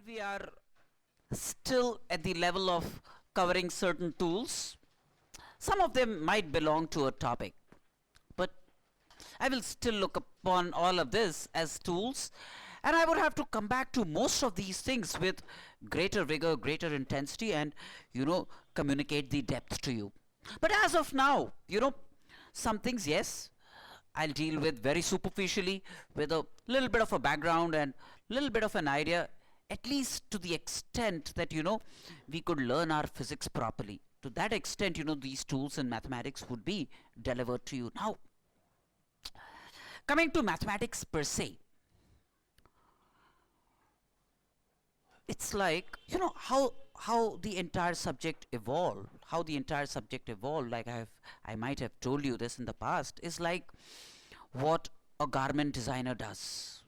we are still at the level of covering certain tools. Some of them might belong to a topic, but I will still look upon all of this as tools, and I would have to come back to most of these things with greater vigor, greater intensity, and communicate the depth to you. But as of now, some things, yes, I'll deal with very superficially with a little bit of a background and little bit of an idea, at least to the extent that we could learn our physics properly. To that extent, these tools in mathematics would be delivered to you. Now, coming to mathematics per se, it's like how the entire subject evolved. Like I might have told you this in the past, is like what a garment designer does.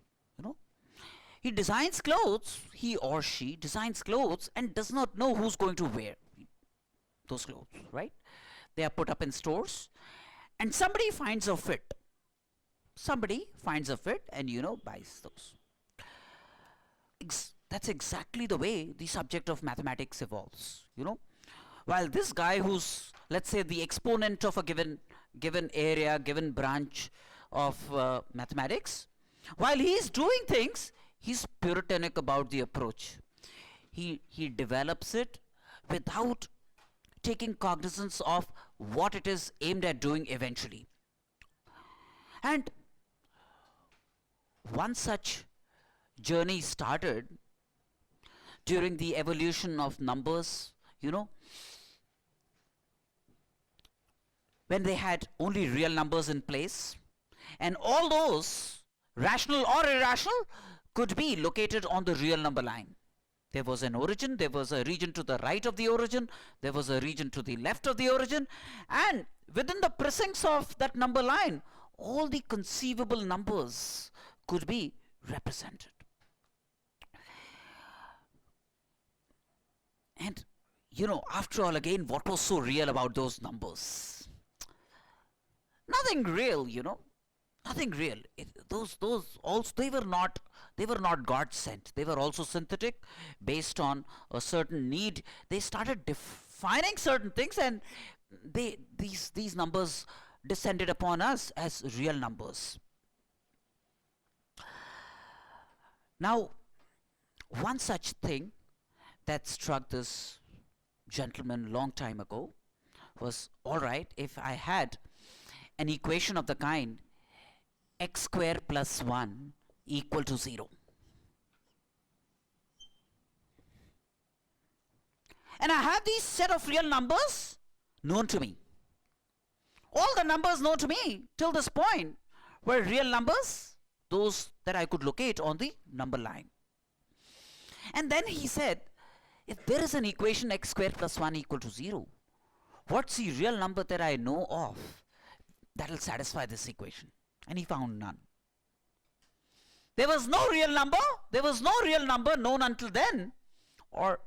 He designs clothes, he or she designs clothes and does not know who's going to wear those clothes, right? They are put up in stores and somebody finds a fit. And buys those. That's exactly the way the subject of mathematics evolves. While this guy who's, let's say, the exponent of a given area, given branch of mathematics, while he's doing things, he's puritanic about the approach. He develops it without taking cognizance of what it is aimed at doing eventually. And one such journey started during the evolution of numbers, when they had only real numbers in place, and all those, rational or irrational, could be located on the real number line. There was an origin, there was a region to the right of the origin, there was a region to the left of the origin, and within the precincts of that number line, all the conceivable numbers could be represented. And after all, again, what was so real about those numbers? Nothing real, nothing real. Those also, they were not God sent. They were also synthetic, based on a certain need. They started defining certain things, and these numbers descended upon us as real numbers. Now, one such thing that struck this gentleman long time ago was, all right, if I had an equation of the kind x square plus 1 equal to 0, and I have these set of real numbers known to me. All the numbers known to me till this point were real numbers, those that I could locate on the number line. And then he said, if there is an equation x square plus 1 equal to 0, what's the real number that I know of that will satisfy this equation? And he found none. There was no real number known until then, or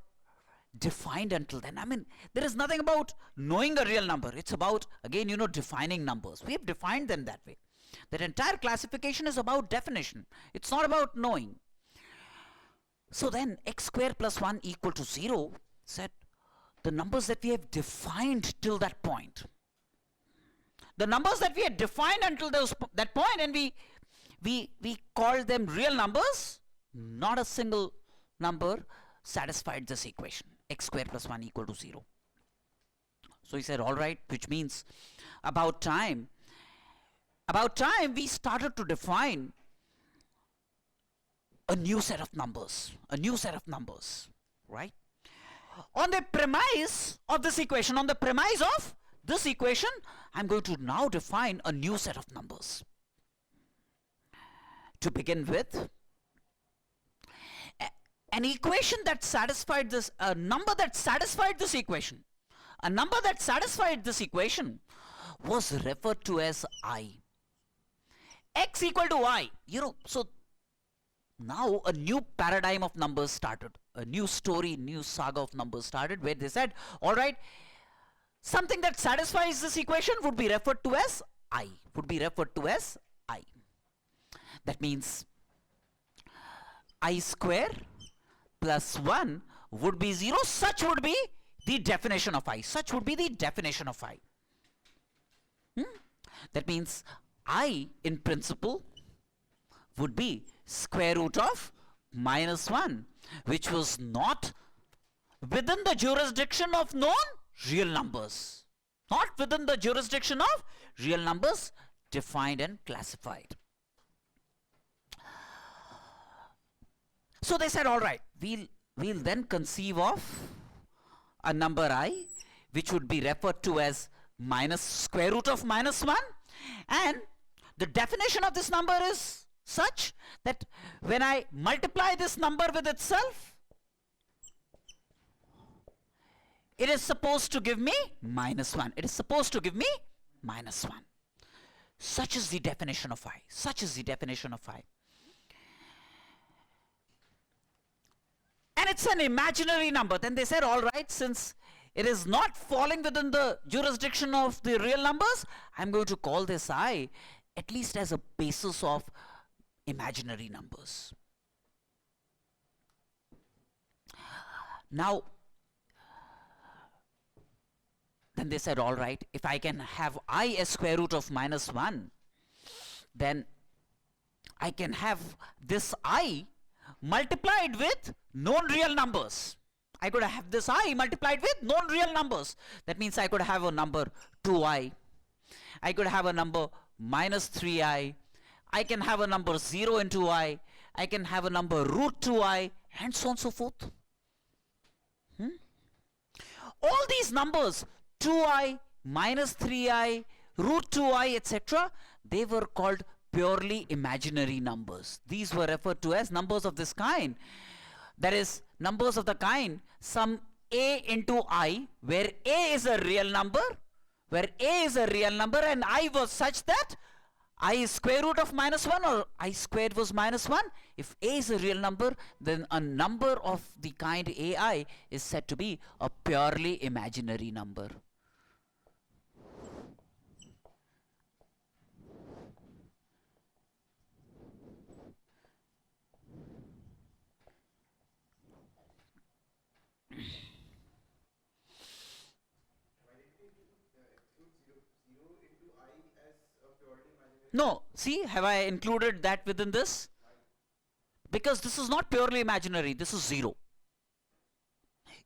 defined until then. I mean, there is nothing about knowing a real number. It's about, again, defining numbers. We have defined them that way. That entire classification is about definition. It's not about knowing. So then x square plus 1 equal to 0 said the numbers that we have defined till that point. The numbers that we had defined until that point, and we called them real numbers, not a single number satisfied this equation, x square plus 1 equal to 0. So he said, all right, which means about time we started to define a new set of numbers, right? On the premise of this equation, I'm going to now define a new set of numbers. To begin with, an equation that satisfied this, a number that satisfied this equation was referred to as I. X equal to I. So now a new paradigm of numbers started. A new story, new saga of numbers started, where they said, all right, something that satisfies this equation would be referred to as I. That means I square plus 1 would be 0. Such would be the definition of I. Such would be the definition of I. That means I in principle would be square root of minus 1, which was not within the jurisdiction of known real numbers. Not within the jurisdiction of real numbers defined and classified. So they said, all right, we'll then conceive of a number I, which would be referred to as minus square root of minus 1, and the definition of this number is such that when I multiply this number with itself, it is supposed to give me minus 1. It is supposed to give me minus 1. Such is the definition of I. Such is the definition of I. And it's an imaginary number. Then they said, all right, since it is not falling within the jurisdiction of the real numbers, I'm going to call this I at least as a basis of imaginary numbers. Now, then they said, all right, if I can have I as square root of minus 1, then I can have this I multiplied with known real numbers. I could have this I multiplied with known real numbers. That means I could have a number 2I. I could have a number minus 3I. I can have a number 0 into I. I can have a number root 2I, and so on and so forth. All these numbers, 2I, minus 3I, root 2I, etc., they were called purely imaginary numbers. These were referred to as numbers of this kind. That is, numbers of the kind, some a into I, where a is a real number, and I was such that I is square root of minus 1, or I squared was minus 1. If a is a real number, then a number of the kind ai is said to be a purely imaginary number. No, see, have I included that within this? Because this is not purely imaginary, this is 0.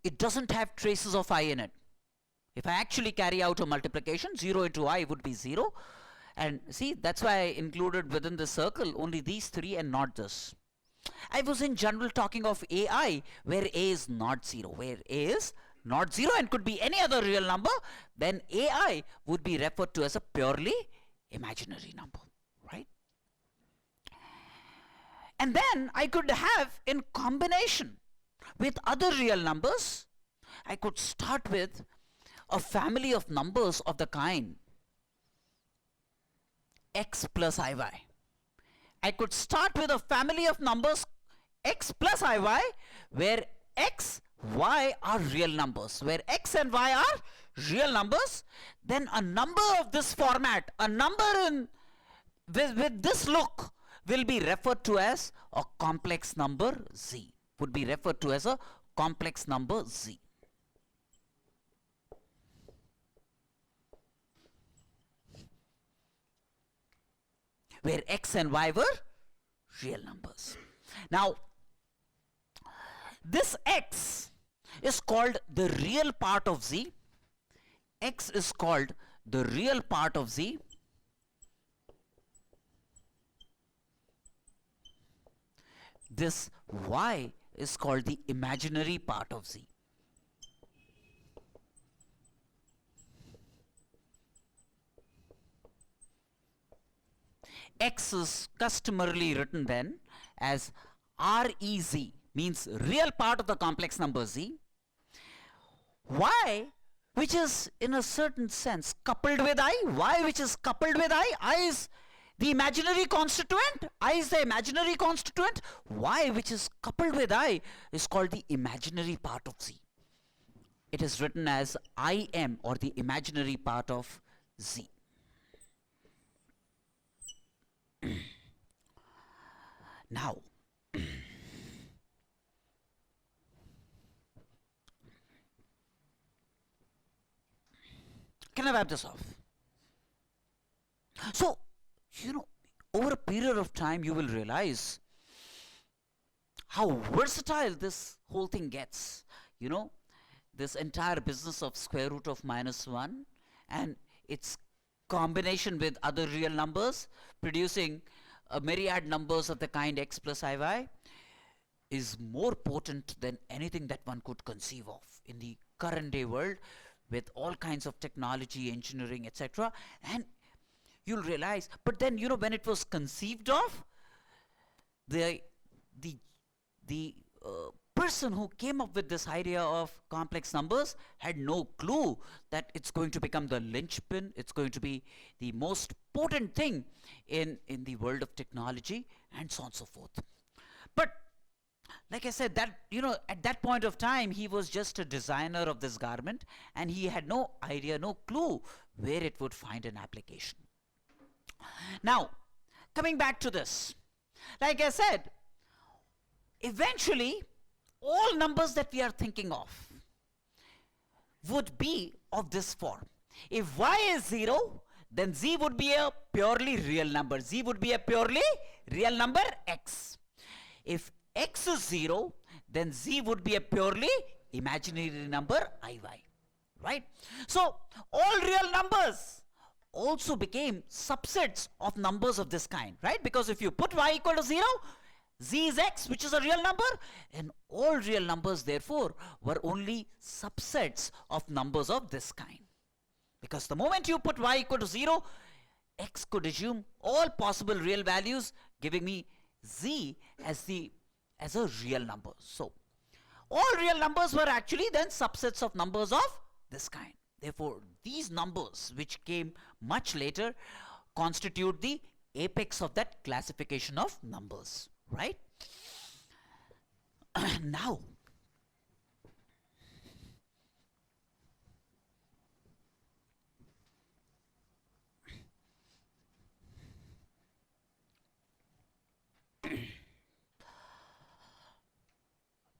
It doesn't have traces of I in it. If I actually carry out a multiplication, 0 into I would be 0. And see, that's why I included within the circle only these three and not this. I was in general talking of ai, where a is not 0. Where a is not 0 and could be any other real number, then ai would be referred to as a purely imaginary number, right? And then I could have, in combination with other real numbers, I could start with a family of numbers of the kind x plus iy. I could start with a family of numbers x plus iy, where x, y are real numbers, where x and y are real numbers. Then a number of this format, a number with this look, will be referred to as a complex number z, would be referred to as a complex number z. Where x and y were real numbers. Now, this x is called the real part of z. X is called the real part of z. This y is called the imaginary part of z. X is customarily written then as REZ, means real part of the complex number z. Y, which is in a certain sense coupled with I, y which is coupled with I is the imaginary constituent, I is the imaginary constituent, y which is coupled with I is called the imaginary part of z. It is written as IM, or the imaginary part of z. Now, Can I wipe this off? So, over a period of time, you will realize how versatile this whole thing gets. This entire business of square root of -1 and its combination with other real numbers, producing a myriad numbers of the kind x plus iy, is more potent than anything that one could conceive of in the current day world, with all kinds of technology, engineering, etc. And you'll realize, but then when it was conceived of, the person who came up with this idea of complex numbers had no clue that it's going to become the linchpin, it's going to be the most potent thing in the world of technology, and so on and so forth. But like I said, that at that point of time, he was just a designer of this garment, and he had no idea, no clue where it would find an application. Now, coming back to this, like I said, eventually all numbers that we are thinking of would be of this form. If y is 0, then z would be a purely real number. Z would be a purely real number x. If x is 0, then z would be a purely imaginary number iy. Right? So, all real numbers also became subsets of numbers of this kind. Right? Because if you put y equal to 0, z is x, which is a real number, and all real numbers therefore were only subsets of numbers of this kind. Because the moment you put y equal to 0, x could assume all possible real values, giving me z as a real number. So all real numbers were actually then subsets of numbers of this kind. Therefore these numbers, which came much later, constitute the apex of that classification of numbers. Right? Now,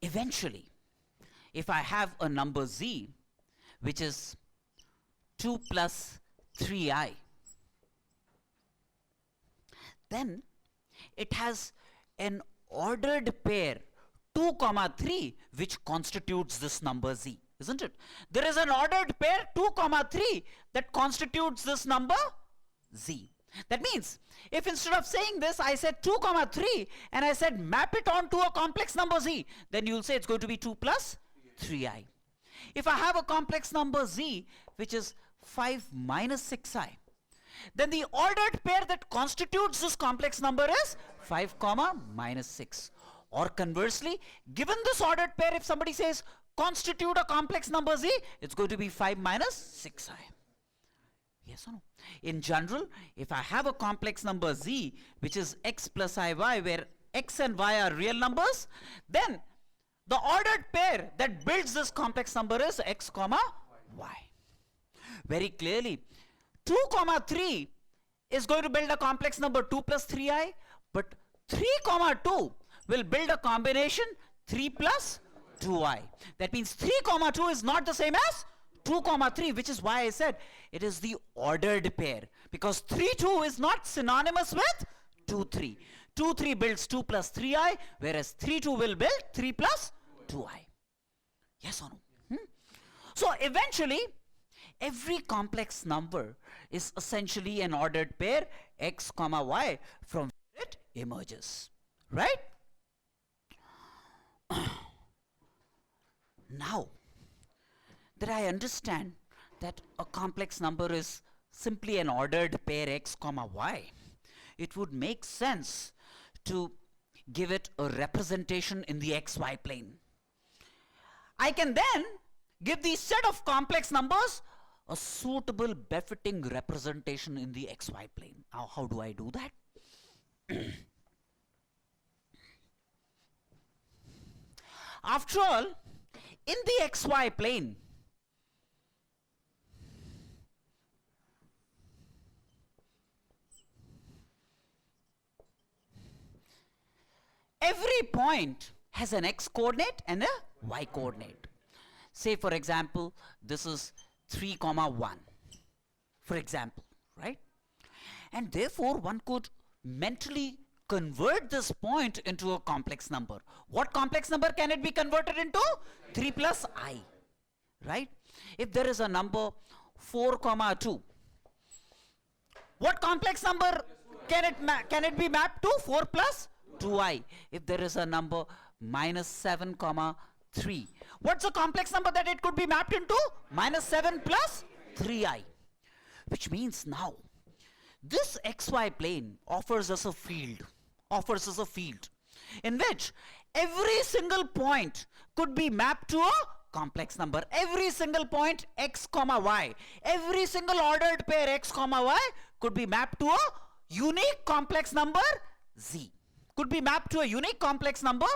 eventually, if I have a number z, which is 2 plus 3i, then it has an ordered pair 2, 3, which constitutes this number z, isn't it? There is an ordered pair 2, 3 that constitutes this number z. That means, if instead of saying this, I said 2, 3 and I said map it onto a complex number z, then you'll say it's going to be 2 plus 3i. If I have a complex number z, which is 5 minus 6i, then the ordered pair that constitutes this complex number is 5 comma minus 6. Or conversely, given this ordered pair, if somebody says constitute a complex number z, it's going to be 5 minus 6i. Yes or no? In general, if I have a complex number z, which is x plus iy, where x and y are real numbers, then the ordered pair that builds this complex number is x comma y. Very clearly, 2 comma 3 is going to build a complex number 2 plus 3i, but 3 comma 2 will build a combination 3 plus 2i. That means 3 comma 2 is not the same as 2 comma 3, which is why I said it is the ordered pair, because 3 2 is not synonymous with 2 3. 2 3 builds 2 plus 3i, whereas 3 2 will build 3 plus 2i. Yes or no? So eventually, every complex number is essentially an ordered pair x comma y from where it emerges. Right? Now that I understand that a complex number is simply an ordered pair x comma y, it would make sense to give it a representation in the xy plane. I can then give the set of complex numbers a suitable befitting representation in the xy plane. Now, how do I do that? After all, in the xy plane, every point has an x coordinate and a y coordinate. Say for example, this is 3 comma 1. for example, right? And therefore, one could mentally convert this point into a complex number. What complex number can it be converted into? 3 plus I, right? If there is a number 4 comma 2, what complex number can it be mapped to? 4 plus 2i. If there is a number minus 7 comma 3, what's the complex number that it could be mapped into? Minus 7 plus 3i. Which means now this xy plane offers us a field in which every single point could be mapped to a complex number. Every single point x comma y, every single ordered pair x comma y could be mapped to a unique complex number z. Could be mapped to a unique complex number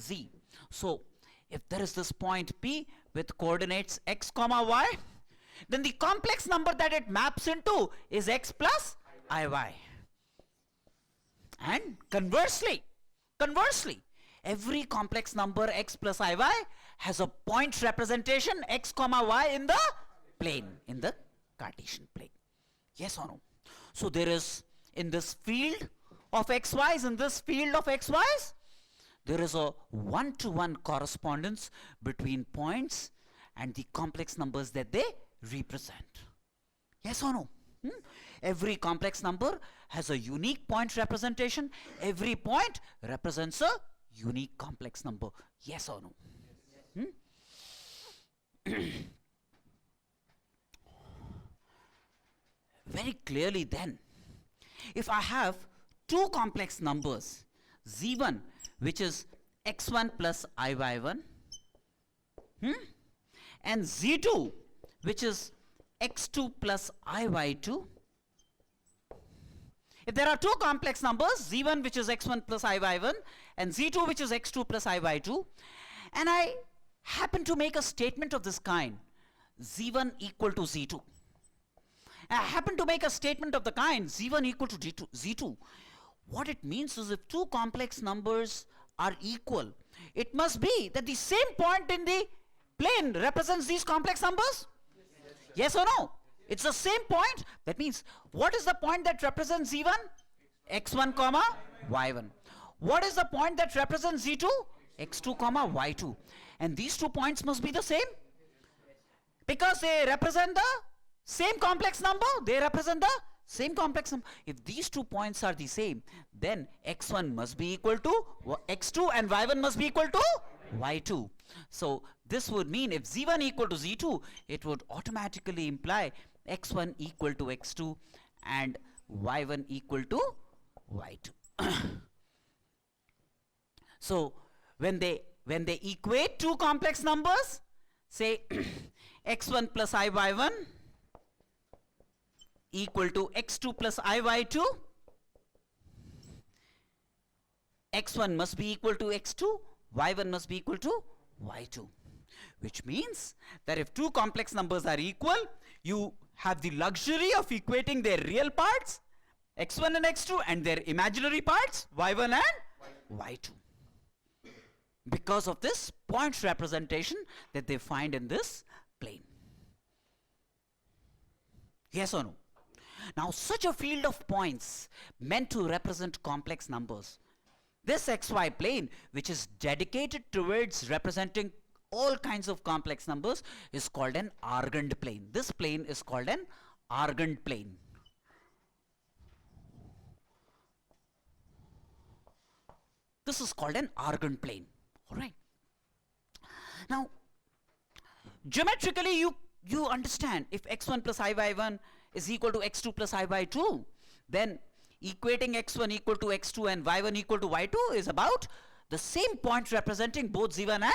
z. So if there is this point P with coordinates x comma y, then the complex number that it maps into is x plus iy. And conversely, every complex number x plus iy has a point representation x comma y in the plane, in the Cartesian plane. Yes or no? So there is, in this field of xy's, there is a one-to-one correspondence between points and the complex numbers that they represent. Yes or no? Every complex number has a unique point representation. Every point represents a unique complex number. Yes or no? Very clearly then, if I have two complex numbers, z1, which is x1 plus iy1, and z2, which is x2 plus iy2. If there are two complex numbers, z1 which is x1 plus iy1 and z2 which is x2 plus iy2, and I happen to make a statement of this kind, z1 equal to z2. I happen to make a statement of the kind, z1 equal to z2. What it means is, if two complex numbers are equal, it must be that the same point in the plane represents these complex numbers. Yes or no? It's the same point. That means, what is the point that represents z1? x1 comma y1. What is the point that represents z2? x2 comma y2. And these 2 points must be the same, because they represent the same complex number. They represent the same complex number. If these 2 points are the same, then x1 must be equal to x2 and y1 must be equal to y2. So this would mean, if z1 equal to z2, it would automatically imply x1 equal to x2 and y1 equal to y2. So when they equate two complex numbers, say x1 plus iy1 equal to x2 plus iy2, x1 must be equal to x2, y1 must be equal to y2. Which means that if two complex numbers are equal, you have the luxury of equating their real parts, x1 and x2, and their imaginary parts, y1 and y2. Because of this point representation that they find in this plane. Yes or no? Now, such a field of points meant to represent complex numbers, this xy plane, which is dedicated towards representing all kinds of complex numbers, is called an Argand plane. This plane is called an Argand plane. This is called an Argand plane. All right. Now, geometrically, you understand, if x1 plus iy1 is equal to x2 plus iy2, then equating x1 equal to x2 and y1 equal to y2 is about the same point representing both z1 and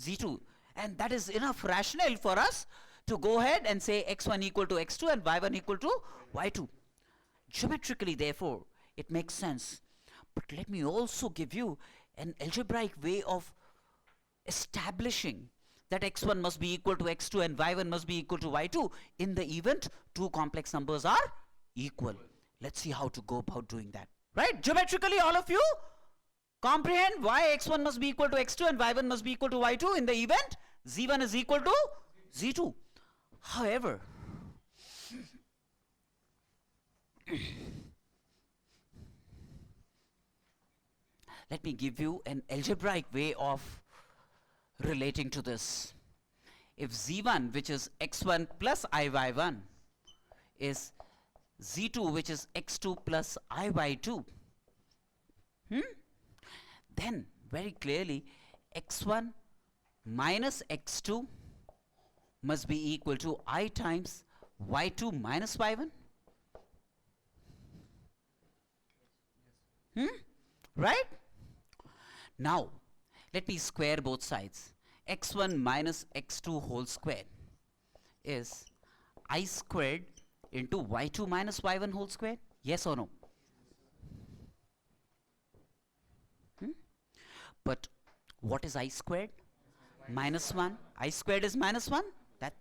z2. And that is enough rationale for us to go ahead and say x1 equal to x2 and y1 equal to y2. Geometrically, therefore, it makes sense. But let me also give you an algebraic way of establishing that x1 must be equal to x2 and y1 must be equal to y2 in the event two complex numbers are equal. Let's see how to go about doing that. Right? Geometrically, all of you comprehend why x1 must be equal to x2 and y1 must be equal to y2 in the event z1 is equal to z2. However, Let me give you an algebraic way of relating to this. If z1, which is x1 plus iy1, is z2, which is x2 plus iy2, then very clearly x1 minus x2 must be equal to I times y2 minus y1. Right? Now, let me square both sides. X1 minus x2 whole square is I squared into y2 minus y1 whole square. Yes or no? But what is I squared? Minus 1. I squared is minus 1.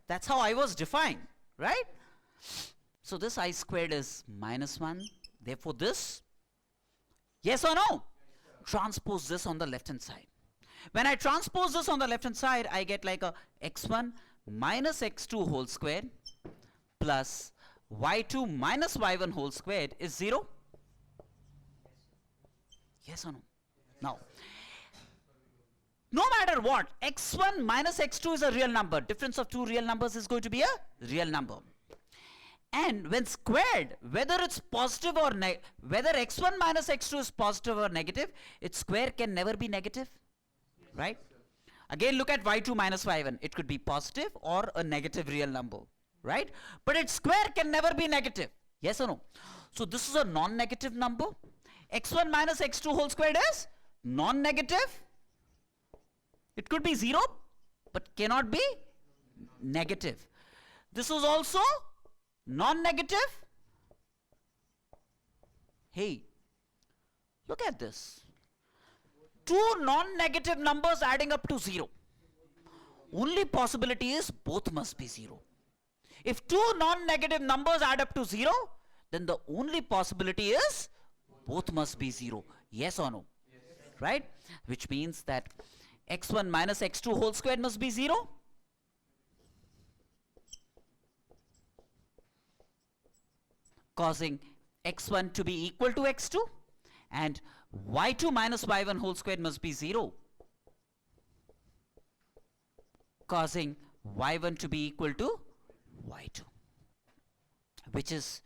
That's how I was defined, right? So this I squared is minus 1. Therefore this, yes or no? Transpose this on the left hand side. When I transpose this on the left hand side, I get like a x1 minus x2 whole square plus y2 minus y1 whole squared is 0. Yes or no? Now, no matter what, x1 minus x2 is a real number. Difference of two real numbers is going to be a real number. And when squared, whether it's positive or whether x1 minus x2 is positive or negative, its square can never be negative, right? Again, look at y2 minus y1. It could be positive or a negative real number, right? But its square can never be negative. Yes or no? So this is a non-negative number. x1 minus x2 whole squared is non-negative. It could be 0, but cannot be negative. This is also non-negative. Hey, look at this. Two non-negative numbers adding up to 0. Only possibility is both must be 0. If two non-negative numbers add up to 0, then the only possibility is both must be 0. Yes or no? Yes. Right? Which means that x1 minus x2 whole squared must be 0. Causing x1 to be equal to x2. And y2 minus y1 whole squared must be 0. Causing y1 to be equal to y2. Which is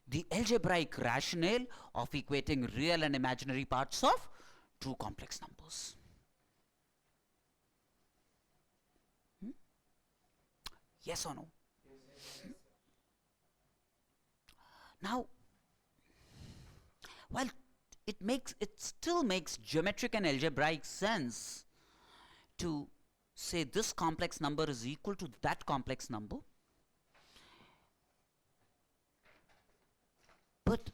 the algebraic rationale of equating real and imaginary parts of two complex numbers. Yes or no? Now, while it still makes geometric and algebraic sense to say this complex number is equal to that complex number, but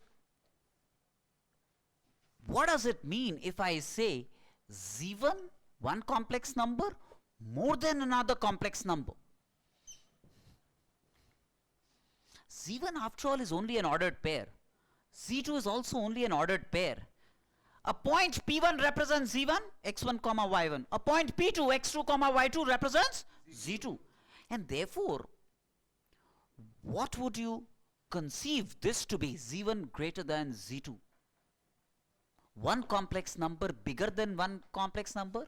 what does it mean if I say z1, one complex number, more than another complex number? z1 after all is only an ordered pair. z2 is also only an ordered pair. A point p1 represents z1, x1 comma y1. A point p2, x2 comma y2 represents z2. And therefore, what would you conceive this to be? z1 greater than z2. One complex number bigger than one complex number?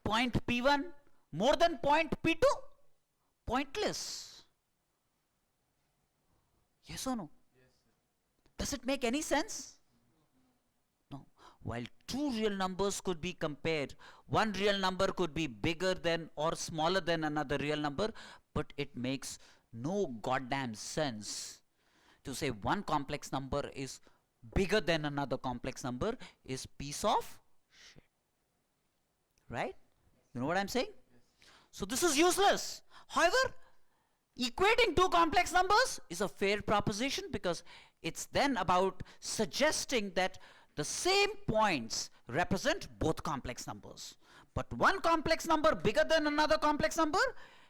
Point p1 more than point p2? Pointless. Yes or no? Yes, does it make any sense? No. While two real numbers could be compared, one real number could be bigger than or smaller than another real number, but it makes no goddamn sense to say one complex number is bigger than another complex number is piece of shit. Right? You know what I'm saying? Yes. So this is useless. However, equating two complex numbers is a fair proposition because it's then about suggesting that the same points represent both complex numbers. But one complex number bigger than another complex number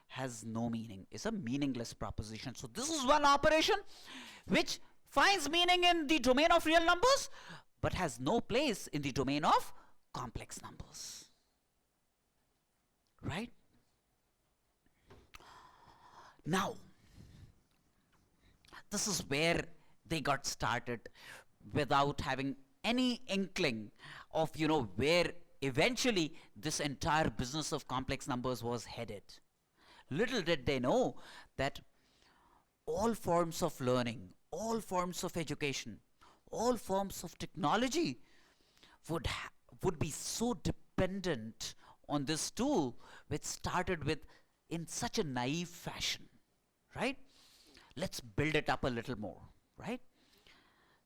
has no meaning. It's a meaningless proposition. So this is one operation which finds meaning in the domain of real numbers but has no place in the domain of complex numbers. Right? Now, this is where they got started without having any inkling of, where eventually this entire business of complex numbers was headed. Little did they know that all forms of learning, all forms of education, all forms of technology would be so dependent on this tool, which started with in such a naive fashion, right? Let's build it up a little more, right?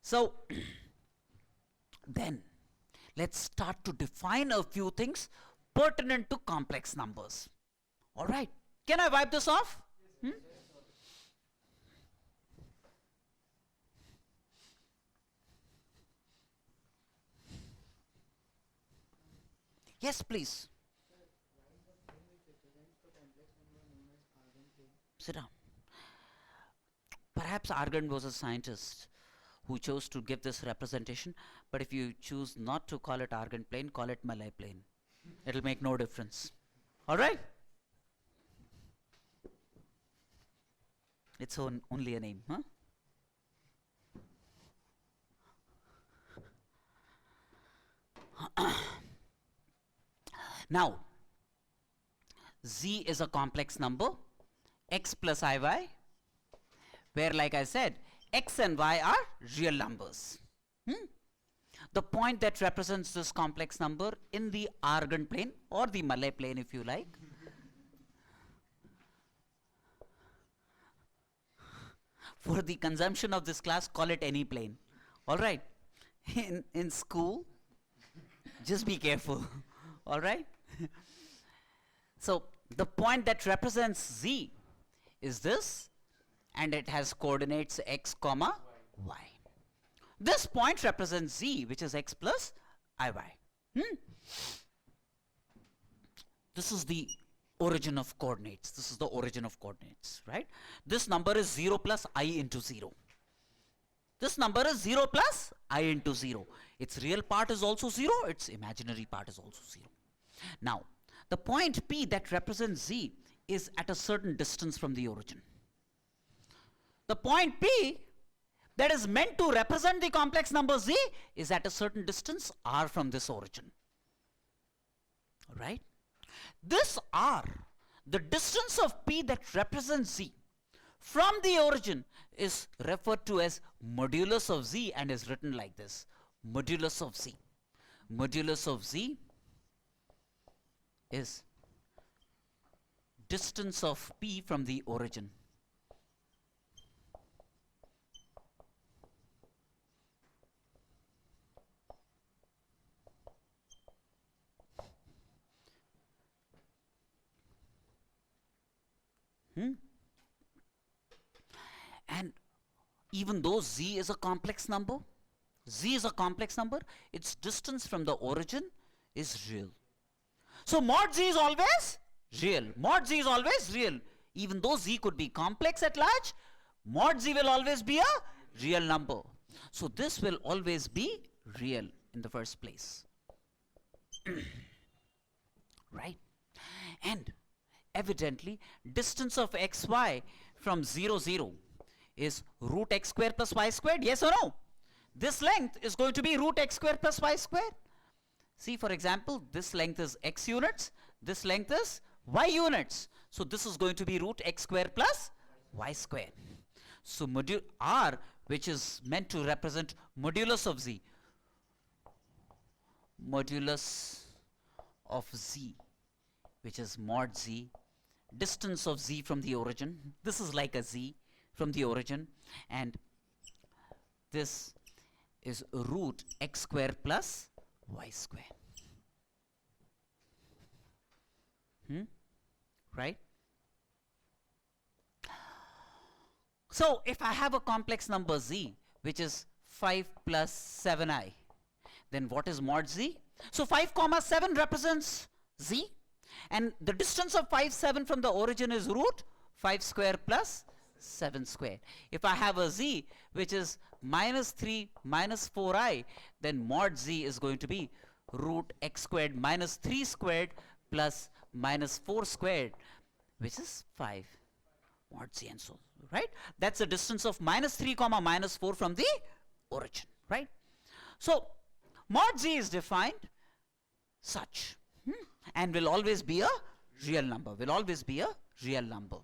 So then let's start to define a few things pertinent to complex numbers. All right, can I wipe this off? Yes, please. Sit down. Perhaps Argand was a scientist who chose to give this representation, but if you choose not to call it Argand plane, call it Malay plane. It'll make no difference. All right? It's only a name, huh? Now, z is a complex number, x plus iy, where, like I said, x and y are real numbers. The point that represents this complex number in the Argand plane, or the Malay plane if you like, for the consumption of this class, call it any plane. All right? In school, just be careful. All right? So the point that represents z is this, and it has coordinates x comma y. This point represents z, which is x plus iy. This is the origin of coordinates. This is the origin of coordinates, right? This number is 0 plus I into 0. This number is 0 plus I into 0. Its real part is also 0. Its imaginary part is also 0. Now, the point P that represents z is at a certain distance from the origin. The point P that is meant to represent the complex number z is at a certain distance r from this origin. All right? This r, the distance of P that represents z from the origin, is referred to as modulus of z and is written like this: modulus of z. Modulus of z is distance of P from the origin. And even though z is a complex number, its distance from the origin is real. So mod z is always real. Mod z is always real. Even though z could be complex at large, mod z will always be a real number. So this will always be real in the first place. Right? And evidently, distance of xy from 0, 0 is root x square plus y squared, yes or no? This length is going to be root x square plus y squared. See, for example, this length is x units, this length is y units. So this is going to be root x square plus y squared. So r, which is meant to represent modulus of z, which is mod z, distance of z from the origin. This is like a z from the origin, and this is root x square plus y square. Right? So if I have a complex number z, which is 5 plus 7i, then what is mod z? So 5 comma 7 represents z, and the distance of 5, 7 from the origin is root 5 square plus 7 square. If I have a z which is minus 3 minus 4i, then mod z is going to be root x squared minus 3 squared plus minus 4 squared, which is 5. mod z and so, right? That's a distance of minus 3 comma minus 4 from the origin, right? So mod z is defined such, and will always be a real number, will always be a real number.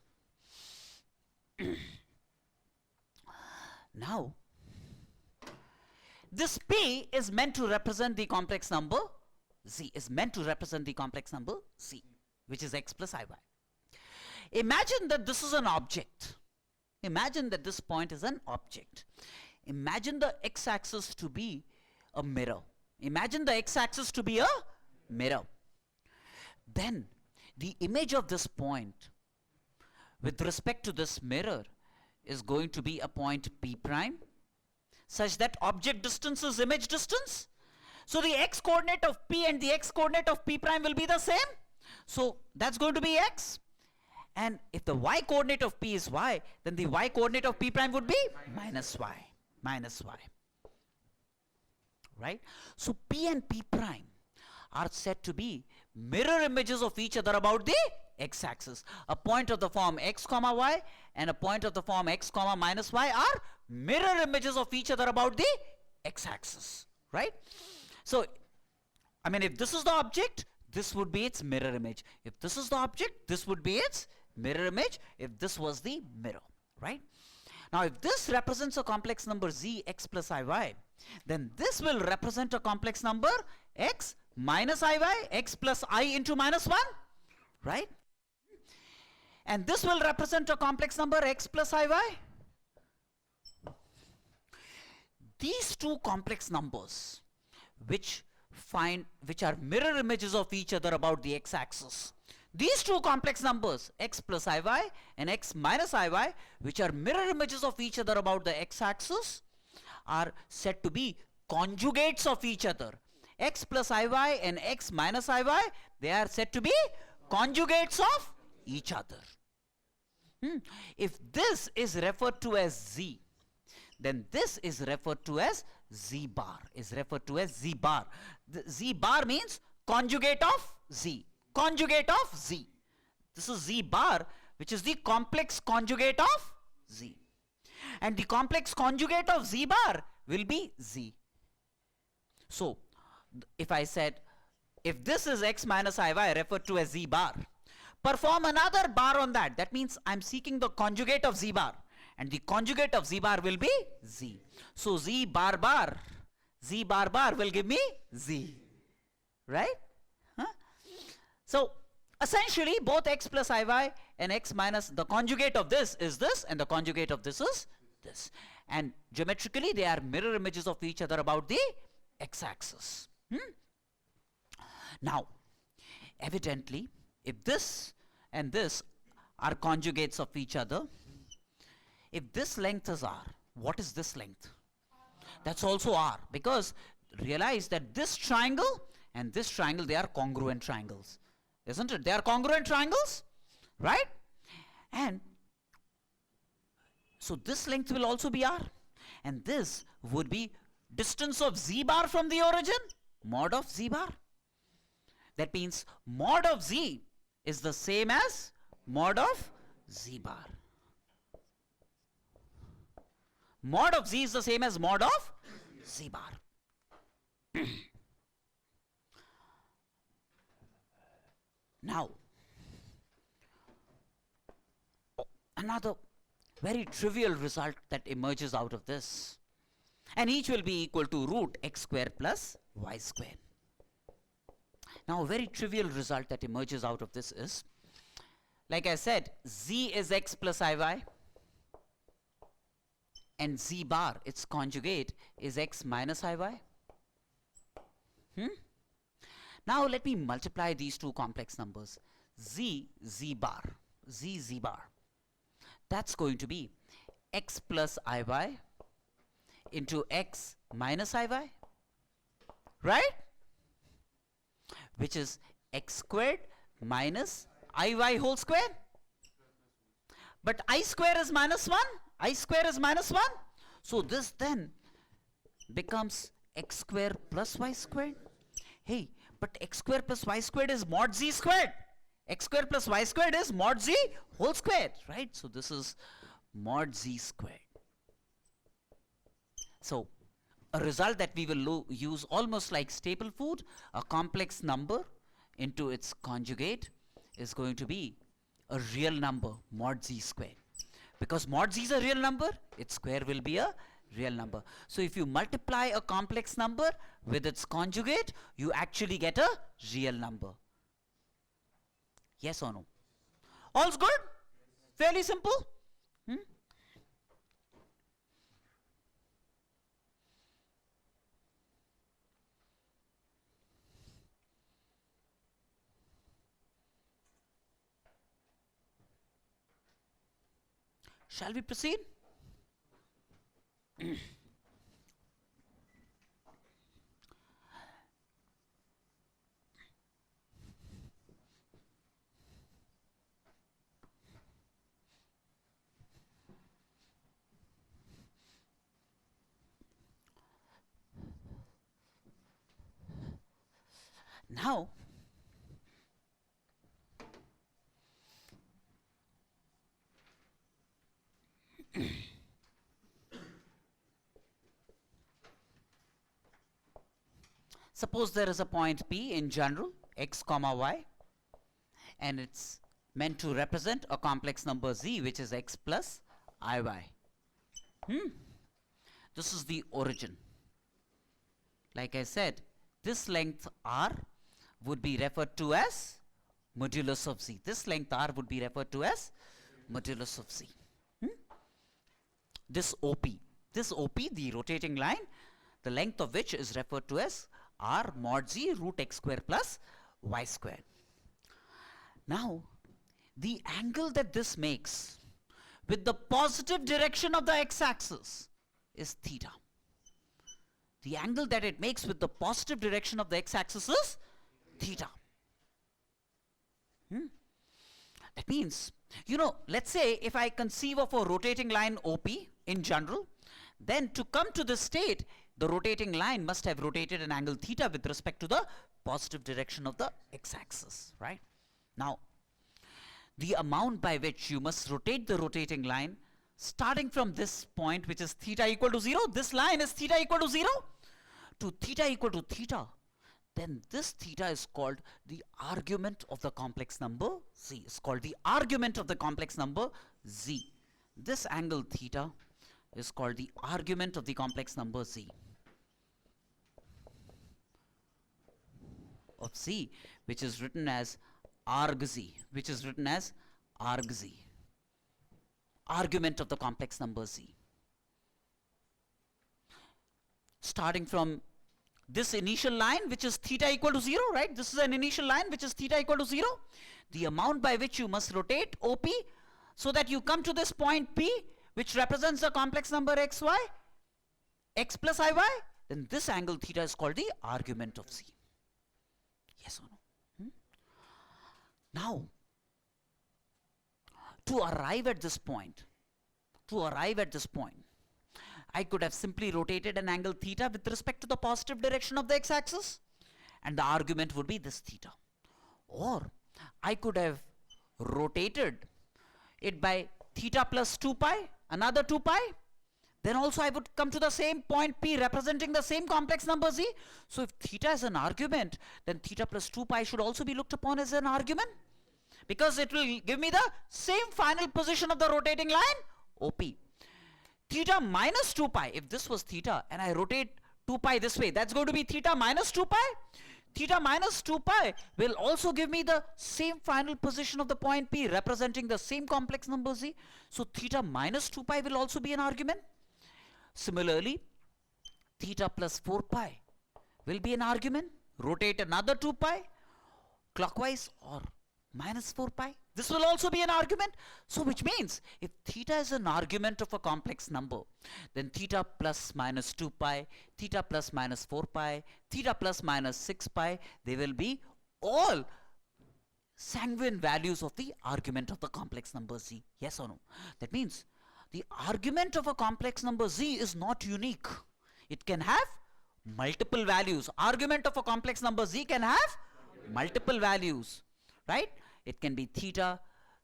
Now, this P is meant to represent the complex number Z, is meant to represent the complex number Z, which is x plus Iy. Imagine that this is an object. Imagine that this point is an object. Imagine the x-axis to be a mirror. Imagine the x-axis to be a mirror. Then the image of this point with respect to this mirror is going to be a point P prime, such that object distance is image distance. So the x coordinate of P and the x coordinate of P prime will be the same. So that's going to be x. And if the y coordinate of P is y, then the y coordinate of P prime would be minus y. Minus y. Right? So P and P prime are said to be mirror images of each other about the x-axis. A point of the form x comma y and a point of the form x comma minus y are mirror images of each other about the x-axis, right? So, I mean, if this is the object, this would be its mirror image. If this is the object, this would be its mirror image if this was the mirror, right? Now, if this represents a complex number z x plus iy, then this will represent a complex number x minus iy, x plus I into minus 1, right? And this will represent a complex number x plus iy. These two complex numbers which are mirror images of each other about the x-axis. These two complex numbers x plus iy and x minus iy, which are mirror images of each other about the x-axis, are said to be conjugates of each other. X plus iy and x minus iy, they are said to be conjugates of each other. If this is referred to as z, then this is referred to as z bar, The z bar means conjugate of z, conjugate of z. This is z bar, which is the complex conjugate of z. And the complex conjugate of z bar will be z. So, if I said, if this is x minus iy referred to as z bar, perform another bar on that. That means I'm seeking the conjugate of z bar. And the conjugate of z bar will be z. So z bar bar will give me z. Right? So essentially both x plus iy and x minus, the conjugate of this is this and the conjugate of this is this. And geometrically they are mirror images of each other about the x-axis. Now, evidently, if this and this are conjugates of each other, if this length is r, what is this length? That's also r, because realize that this triangle and this triangle, they are congruent triangles, isn't it? They are congruent triangles, right? And so this length will also be r, and this would be distance of z bar from the origin, mod of z bar. That means mod of z is the same as mod of z bar. Mod of z is the same as mod of z bar. Now, another very trivial result that emerges out of this, and each will be equal to root x square plus y square. Now, a very trivial result that emerges out of this is, like I said, z is x plus iy, and z bar, its conjugate, is x minus iy. Now let me multiply these two complex numbers. Z bar. That's going to be x plus iy into x minus iy, right? Which is x squared minus iy whole square. But I square is minus 1. I square is minus 1. So this then becomes x square plus y squared. Hey, but x square plus y squared is mod z squared. X squared plus y squared is mod z whole squared, right? So this is mod z squared. So a result that we will use almost like staple food, a complex number into its conjugate is going to be a real number, mod z squared. Because mod z is a real number, its square will be a real number. So if you multiply a complex number with its conjugate, you actually get a real number. Yes or no? All's good? Fairly simple? Shall we proceed? Now, suppose there is a point P in general, x comma y, and it's meant to represent a complex number z, which is x plus iy. This is the origin. Like I said, this length r would be referred to as modulus of z. This length r would be referred to as modulus of z. This OP, the rotating line, the length of which is referred to as r mod z root x square plus y square. Now, the angle that this makes with the positive direction of the x-axis is theta. The angle that it makes with the positive direction of the x-axis is theta. That means, you know, let's say if I conceive of a rotating line OP in general, then to come to this state, the rotating line must have rotated an angle theta with respect to the positive direction of the x-axis, right? Now, the amount by which you must rotate the rotating line, starting from this point, which is theta equal to 0, this line is theta equal to 0, to theta equal to theta, then this theta is called the argument of the complex number z. It's called the argument of the complex number z. This angle theta is called the argument of the complex number z. Of z, which is written as arg z, argument of the complex number z. Starting from this initial line, which is theta equal to 0, right? This is an initial line which is theta equal to 0. The amount by which you must rotate OP so that you come to this point P, which represents the complex number xy, x plus iy, then this angle theta is called the argument of z. Yes or no? Now, to arrive at this point, I could have simply rotated an angle theta with respect to the positive direction of the x-axis, and the argument would be this theta. Or I could have rotated it by theta plus 2 pi, another 2 pi, then also I would come to the same point P representing the same complex number z. So if theta is an argument, then theta plus 2 pi should also be looked upon as an argument, because it will give me the same final position of the rotating line, OP. Theta minus 2 pi, if this was theta and I rotate 2 pi this way, that's going to be theta minus 2 pi. Theta minus 2 pi will also give me the same final position of the point P representing the same complex number z. So theta minus 2 pi will also be an argument. Similarly, theta plus 4 pi will be an argument. Rotate another 2 pi clockwise or minus 4 pi. This will also be an argument. So which means if theta is an argument of a complex number, then theta plus minus 2 pi, theta plus minus 4 pi, theta plus minus 6 pi, they will be all sanguine values of the argument of the complex number z. Yes or no? That means the argument of a complex number z is not unique. It can have multiple values. Argument of a complex number z can have multiple values, right? It can be theta,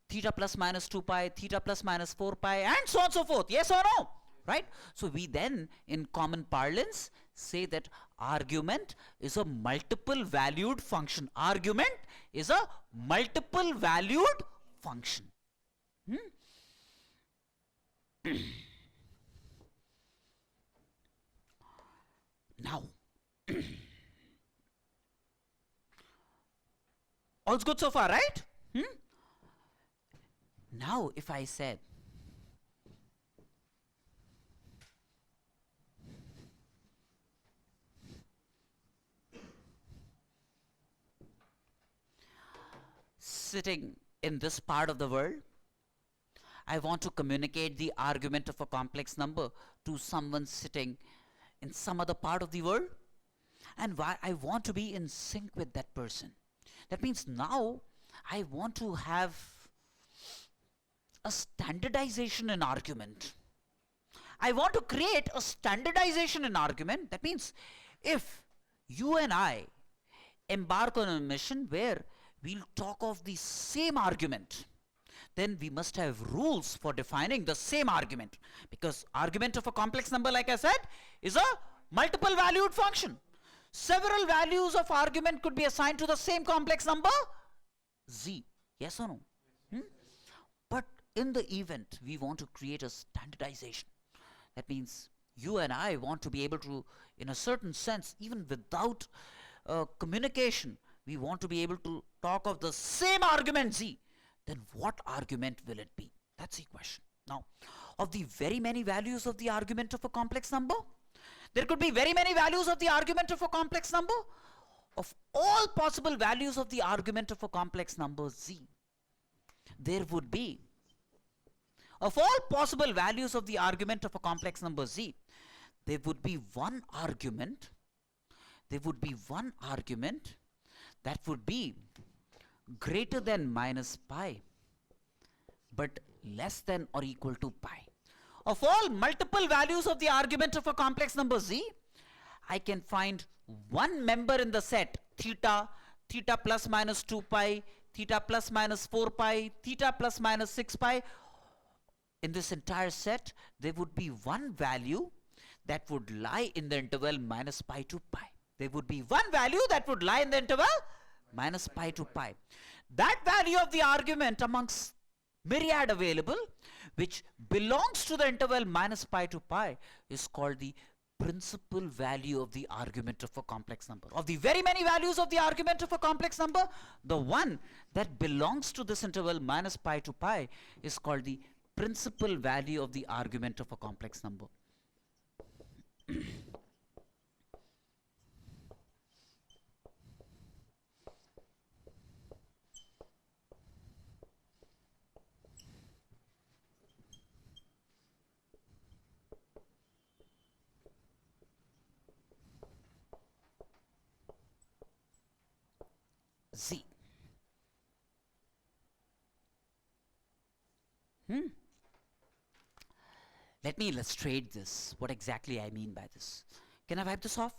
theta plus minus 2 pi, theta plus minus 4 pi, and so on and so forth. Yes or no? Right? So we then, in common parlance, say that argument is a multiple valued function. Argument is a multiple valued function. Now, all's good so far, right? Now, if I said sitting in this part of the world, I want to communicate the argument of a complex number to someone sitting in some other part of the world, and why I want to be in sync with that person. That means now I want to have a standardization in argument. I want to create a standardization in argument. That means if you and I embark on a mission where we'll talk of the same argument, then we must have rules for defining the same argument, because argument of a complex number, like I said, is a multiple valued function. Several values of argument could be assigned to the same complex number z. Yes or no? But in the event we want to create a standardization, that means you and I want to be able to, in a certain sense, even without communication, we want to be able to talk of the same argument z. Then what argument will it be? That's the question. Now, of the very many values of the argument of a complex number, there could be very many values of the argument of a complex number. Of all possible values of the argument of a complex number z, there would be, of all possible values of the argument of a complex number z, there would be one argument, that would be greater than minus pi, but less than or equal to pi. Of all multiple values of the argument of a complex number z, I can find one member in the set, theta, theta plus minus 2 pi, theta plus minus 4 pi, theta plus minus 6 pi. In this entire set, there would be one value that would lie in the interval minus pi to pi. There would be one value that would lie in the interval minus pi to pi. That value of the argument amongst myriad available, which belongs to the interval minus pi to pi, is called the principal value of the argument of a complex number. Of the very many values of the argument of a complex number, the one that belongs to this interval minus pi to pi is called the principal value of the argument of a complex number. Z. Let me illustrate this, what exactly I mean by this. Can I wipe this off?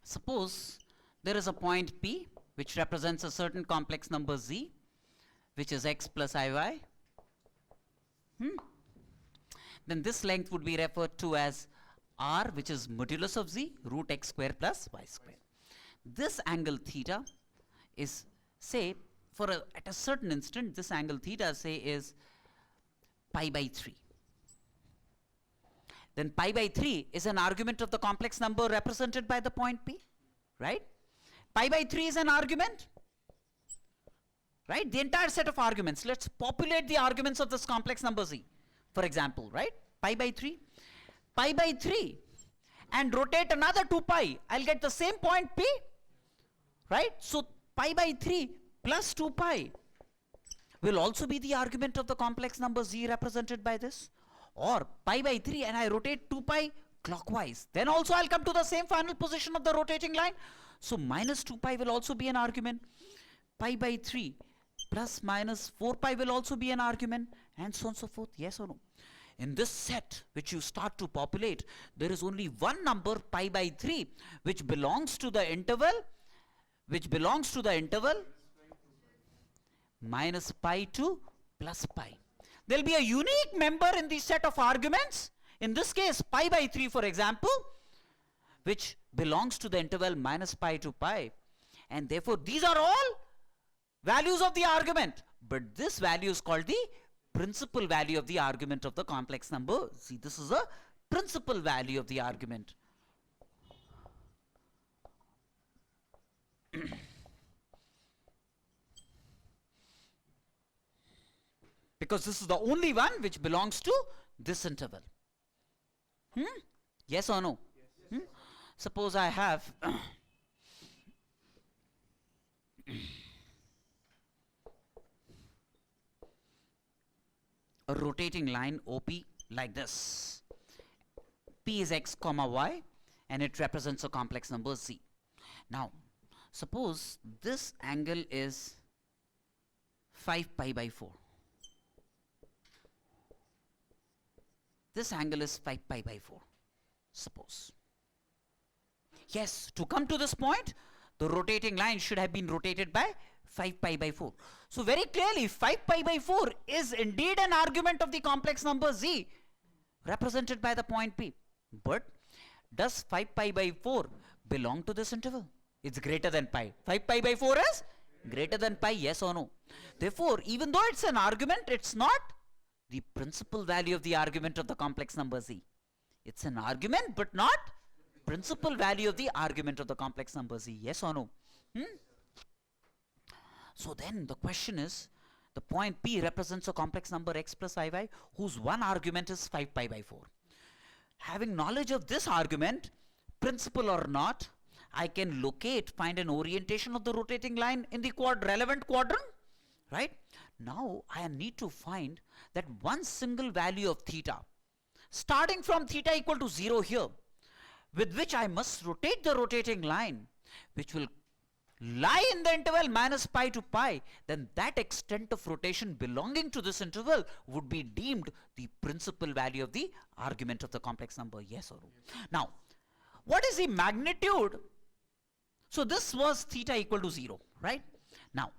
Suppose there is a point P which represents a certain complex number Z, which is x plus iy. Then this length would be referred to as r, which is modulus of z, root x square plus y square. This angle theta is, say, at a certain instant, this angle theta, say, is pi by 3. Then pi by 3 is an argument of the complex number represented by the point P, right? Pi by 3 is an argument, right? The entire set of arguments. Let's populate the arguments of this complex number z, for example, right? Pi by 3. Pi by 3 and rotate another 2 pi. I'll get the same point P, right? So pi by 3 plus 2 pi will also be the argument of the complex number z represented by this. Or pi by 3 and I rotate 2 pi clockwise. Then also I'll come to the same final position of the rotating line. So minus 2 pi will also be an argument. pi by 3 plus minus 4 pi will also be an argument, and so on and so forth. Yes or no? In this set which you start to populate, there is only one number pi by 3 which belongs to the interval minus pi to plus pi. There will be a unique member in the set of arguments, in this case pi by 3 for example, which belongs to the interval minus pi to pi, and therefore these are all values of the argument, but this value is called the principal value of the argument of the complex number. See, this is a principal value of the argument. Because this is the only one which belongs to this interval. Yes or no? Yes. Suppose I have a rotating line OP like this. P is x comma y, and it represents a complex number z. Now, suppose this angle is 5 pi by 4. This angle is 5 pi by 4, suppose. Yes, to come to this point, the rotating line should have been rotated by 5 pi by 4. So very clearly 5 pi by 4 is indeed an argument of the complex number z represented by the point P. But does 5 pi by 4 belong to this interval? It's greater than pi. 5 pi by 4 is greater than pi, yes or no? Therefore, even though it's an argument, it's not the principal value of the argument of the complex number z. It's an argument but not principal value of the argument of the complex number z. Yes or no? So then the question is, the point P represents a complex number x plus iy whose one argument is 5 pi by 4. Having knowledge of this argument, principal or not, I can find an orientation of the rotating line in the relevant quadrant, right? Now I need to find that one single value of theta, starting from theta equal to 0 here, with which I must rotate the rotating line, which will lie in the interval minus pi to pi, then that extent of rotation belonging to this interval would be deemed the principal value of the argument of the complex number. Yes or no? Now, what is the magnitude? So this was theta equal to 0, right? Now,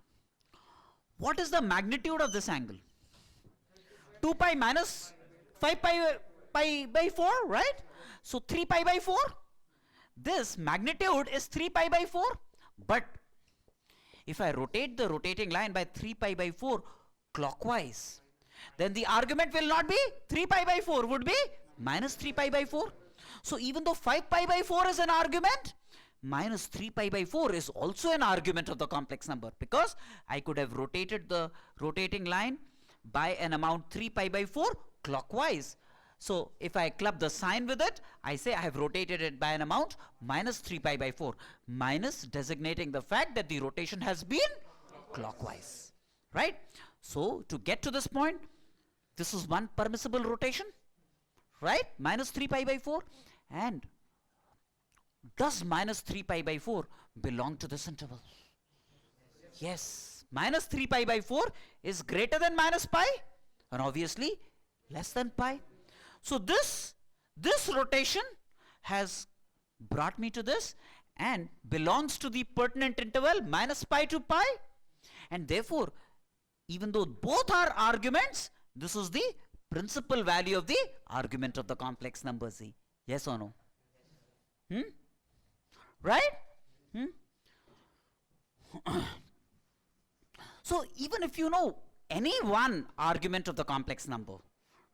what is the magnitude of this angle? 2 pi minus 5 pi by 4, right? So 3 pi by 4. This magnitude is 3 pi by 4. But if I rotate the rotating line by 3 pi by 4 clockwise, then the argument will not be 3 pi by 4, would be minus 3 pi by 4. So even though 5 pi by 4 is an argument, minus 3 pi by 4 is also an argument of the complex number, because I could have rotated the rotating line by an amount 3 pi by 4 clockwise. So if I club the sign with it, I say I have rotated it by an amount minus 3 pi by 4, minus designating the fact that the rotation has been clockwise, right? So to get to this point, this is one permissible rotation, right? Minus 3 pi by 4. And does minus 3 pi by 4 belong to this interval? Yes. Minus 3 pi by 4 is greater than minus pi, and obviously less than pi. So this rotation has brought me to this and belongs to the pertinent interval minus pi to pi, and therefore even though both are arguments, this is the principal value of the argument of the complex number z. Yes or no? Right? So even if you know any one argument of the complex number,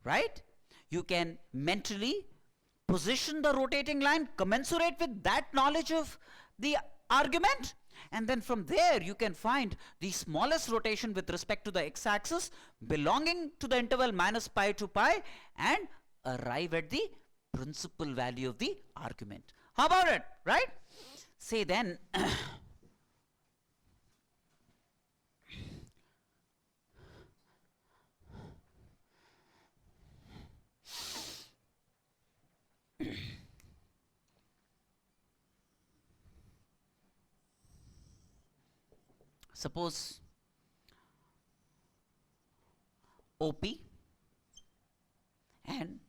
right, you can mentally position the rotating line commensurate with that knowledge of the argument, and then from there you can find the smallest rotation with respect to the x-axis belonging to the interval minus pi to pi and arrive at the principal value of the argument. How about it, right? Say then suppose OP, and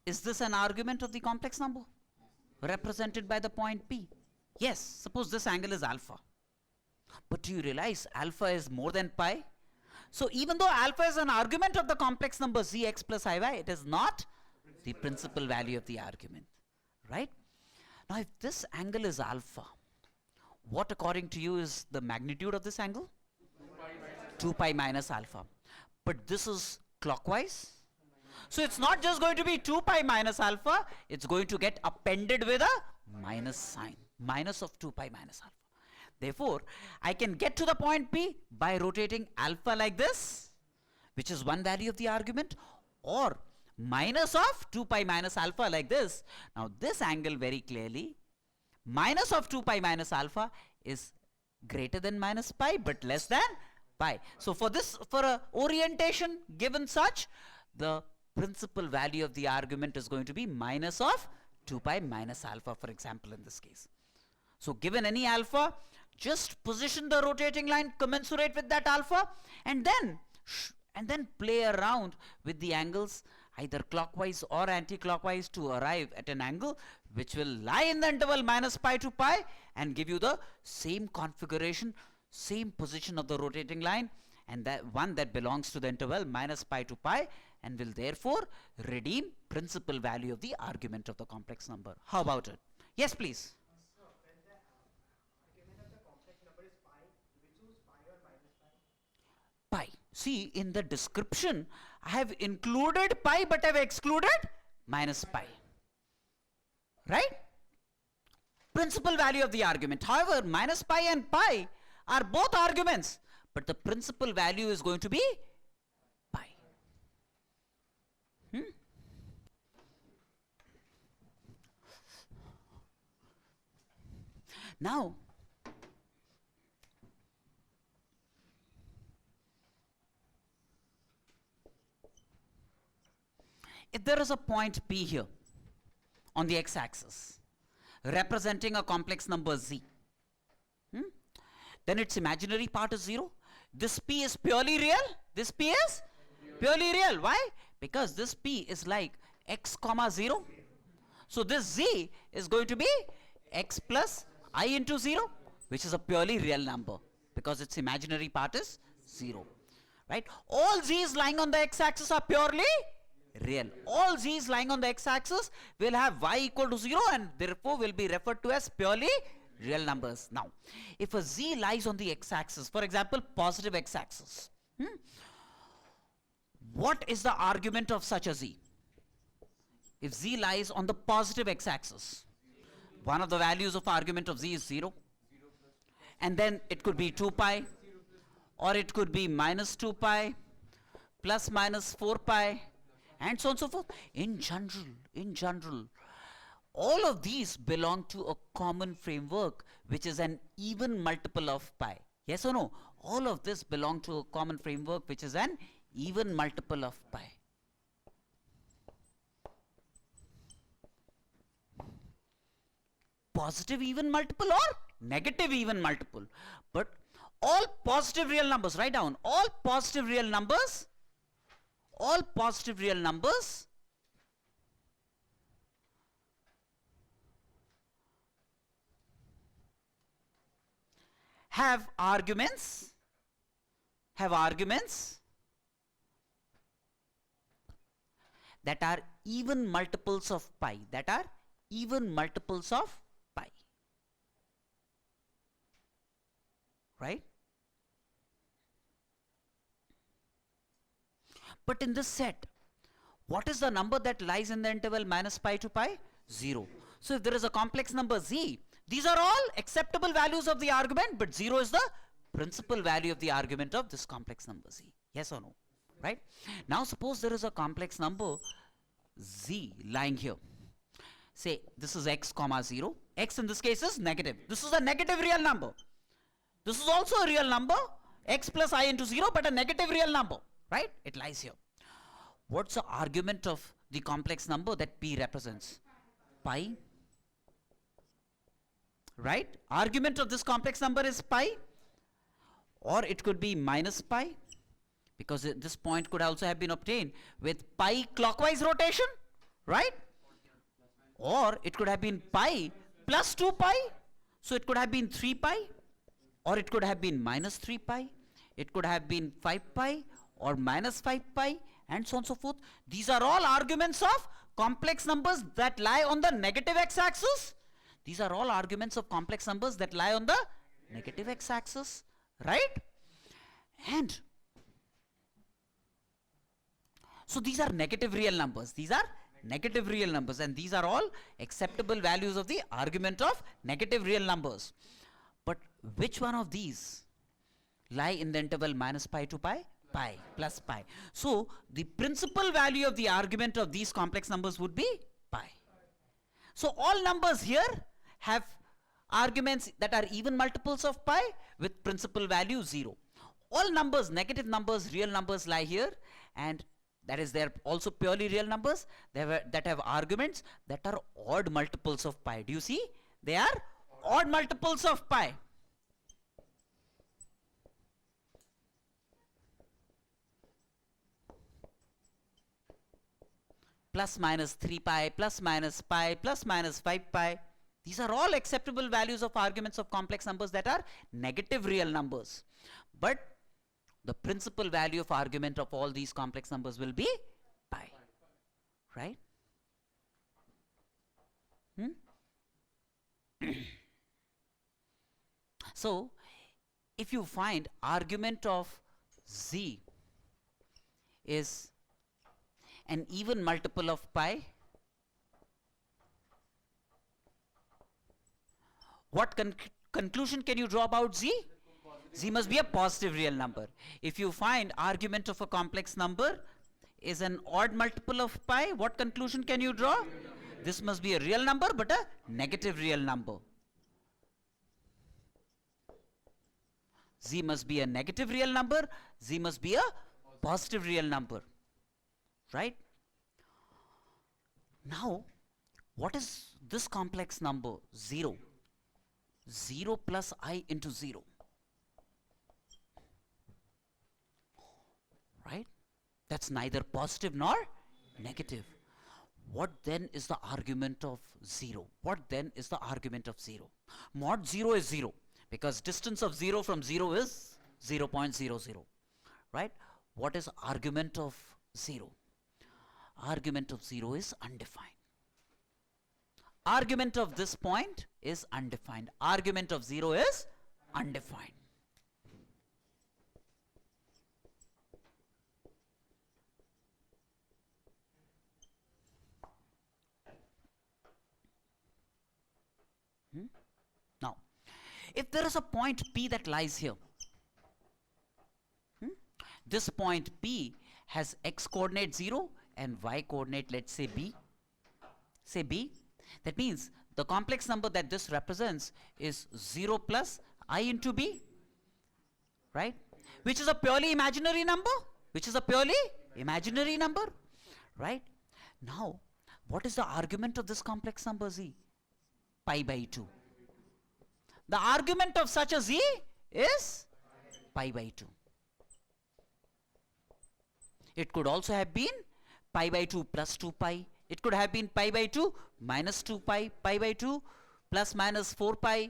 is this an argument of the complex number represented by the point P? Yes, suppose this angle is alpha. But do you realize alpha is more than pi? So even though alpha is an argument of the complex number zx plus iy, it is not the principal value of the argument, right? Now if this angle is alpha, what according to you is the magnitude of this angle? 2 pi minus alpha. But this is clockwise. So it's not just going to be 2 pi minus alpha, it's going to get appended with a minus sign, minus of 2 pi minus alpha. Therefore, I can get to the point P by rotating alpha like this, which is one value of the argument, or minus of 2 pi minus alpha like this. Now this angle very clearly, minus of 2 pi minus alpha is greater than minus pi but less than pi. So for this, for a orientation given such, the principal value of the argument is going to be minus of 2 pi minus alpha, for example, in this case. So given any alpha, just position the rotating line commensurate with that alpha, and then play around with the angles either clockwise or anti-clockwise to arrive at an angle which will lie in the interval minus pi to pi and give you the same configuration, same position of the rotating line, and that one that belongs to the interval minus pi to pi, and will therefore redeem principal value of the argument of the complex number. How about it? Yes, please. Pi. See, in the description, I have included pi but I have excluded minus pi. Right? Principal value of the argument. However, minus pi and pi are both arguments, but the principal value is going to be pi. Now, if there is a point P here on the x-axis representing a complex number z, then its imaginary part is 0. This P is purely real. This P is purely real. Why? Because this P is like x comma 0. So this z is going to be x plus I into 0, which is a purely real number because its imaginary part is 0. Right? All z's lying on the x-axis are purely real. All z's lying on the x-axis will have y equal to 0 and therefore will be referred to as purely real numbers. Now, if a z lies on the x-axis, for example, positive x-axis, what is the argument of such a z? If z lies on the positive x-axis, one of the values of argument of z is 0, and then it could be 2 pi, or it could be minus 2 pi, plus minus 4 pi, and so on and so forth. In general, all of these belong to a common framework which is an even multiple of pi. Yes or no? All of this belong to a common framework which is an even multiple of pi. Positive even multiple or negative even multiple. But all positive real numbers, write down, all positive real numbers have arguments that are even multiples of pi, right? But in this set, what is the number that lies in the interval minus pi to pi? 0. So if there is a complex number z, these are all acceptable values of the argument, but 0 is the principal value of the argument of this complex number z. Yes or no? Right? Now suppose there is a complex number z lying here. Say this is x comma 0. X in this case is negative. This is a negative real number. This is also a real number, x plus I into 0, but a negative real number. Right? It lies here. What's the argument of the complex number that P represents? Pi. Right? Argument of this complex number is pi. or it could be minus pi, because this point could also have been obtained with pi clockwise rotation, right? Or it could have been pi plus 2 pi, so it could have been 3 pi, or it could have been minus 3 pi, it could have been 5 pi or minus 5 pi, and so on and so forth. These are all arguments of complex numbers that lie on the negative x-axis. These are all arguments of complex numbers that lie on the negative x-axis, right? And so these are negative real numbers. These are negative real numbers, and these are all acceptable values of the argument of negative real numbers. But which one of these lie in the interval minus pi to pi? Pi plus pi. So the principal value of the argument of these complex numbers would be pi. So all numbers here have arguments that are even multiples of pi with principal value 0. All numbers, negative numbers, real numbers lie here, and that is, they are also purely real numbers that have arguments that are odd multiples of pi. Do you see? They are odd multiples of pi. Plus minus 3 pi, plus minus pi, plus minus 5 pi. These are all acceptable values of arguments of complex numbers that are negative real numbers. But the principal value of argument of all these complex numbers will be pi, right? So, if you find argument of z is an even multiple of pi, what conclusion can you draw about z? Z must be a positive real number. If you find argument of a complex number is an odd multiple of pi, what conclusion can you draw? This must be a real number, but a negative real number. Z must be a negative real number, Z must be a positive real number, right? Now, what is this complex number? 0. 0 plus I into 0. Right? That's neither positive nor negative. What then is the argument of 0? What then is the argument of 0? Mod 0 is 0, because distance of 0 from 0 is 0.00. Right? What is argument of 0? Argument of 0 is undefined. Argument of this point is undefined. Argument of 0 is undefined. Now, if there is a point P that lies here, this point P has x coordinate 0 and y coordinate, let's say B. Say B. That means the complex number that this represents is 0 plus I into B, right? Which is a purely imaginary number. Which is a purely imaginary number, right? Now, what is the argument of this complex number Z? Pi by 2. The argument of such a Z is pi by 2. It could also have been pi by 2 plus 2 pi. It could have been pi by 2 minus 2 pi, pi by 2 plus minus 4 pi,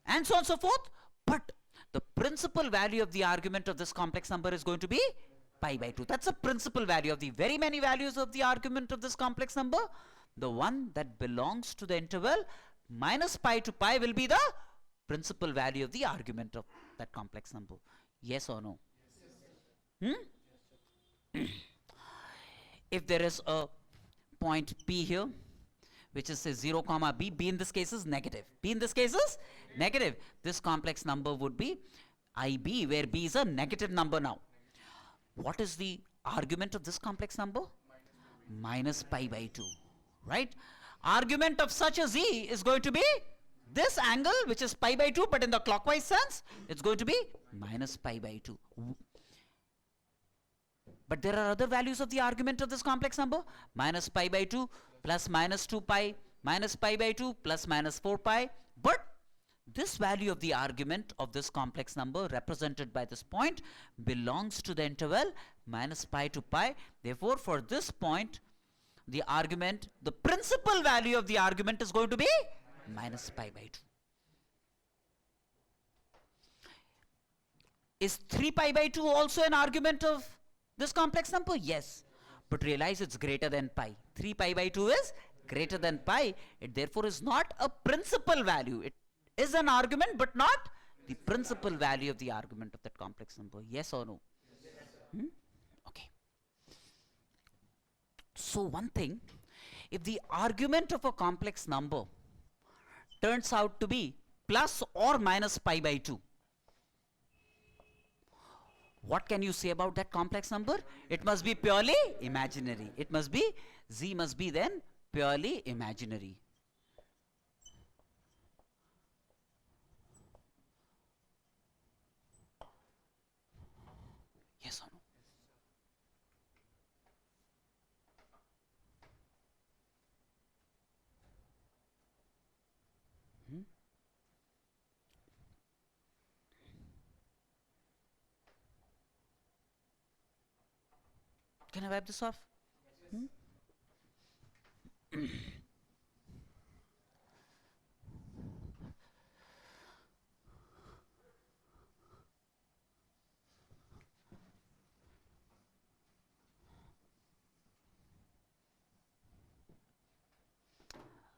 and so on and so forth. But the principal value of the argument of this complex number is going to be pi by 2. That's the principal value of the very many values of the argument of this complex number. The one that belongs to the interval minus pi to pi will be the principal value of the argument of that complex number. Yes or no? If there is a point P here, which is say 0 comma B, B in this case is negative. B in this case is negative. This complex number would be IB, where B is a negative number now. What is the argument of this complex number? Minus pi by 2, right? Argument of such a Z is going to be this angle, which is pi by 2, but in the clockwise sense, it's going to be minus pi by 2. But there are other values of the argument of this complex number. Minus pi by 2 plus minus 2 pi minus pi by 2 plus minus 4 pi. But this value of the argument of this complex number represented by this point belongs to the interval minus pi to pi. Therefore, for this point, the argument, the principal value of the argument is going to be minus pi by 2. Is 3 pi by 2 also an argument of this complex number? Yes. But realize it's greater than pi. 3 pi by 2 is greater than pi. It therefore is not a principal value. It is an argument, but not the principal value of the argument of that complex number. Yes or no? Yes, okay. So one thing, if the argument of a complex number turns out to be plus or minus pi by 2, what can you say about that complex number? It must be purely imaginary. It must be, z must be then purely imaginary. Yes or no? Can I wipe this off?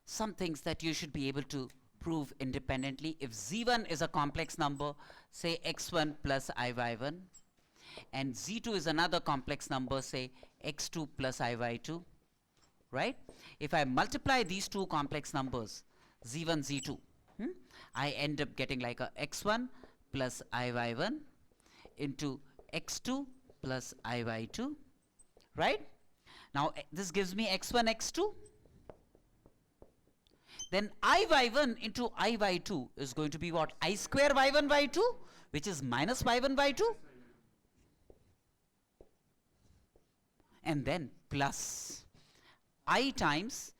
Some things that you should be able to prove independently. If z1 is a complex number, say x1 plus iy1, and z2 is another complex number, say x2 plus iy2, right? If I multiply these two complex numbers, z1, z2, I end up getting like a x1 plus iy1 into x2 plus iy2, right? Now this gives me x1, x2. Then iy1 into iy2 is going to be what? I square y1 y2, which is minus y1 y2. And then plus I times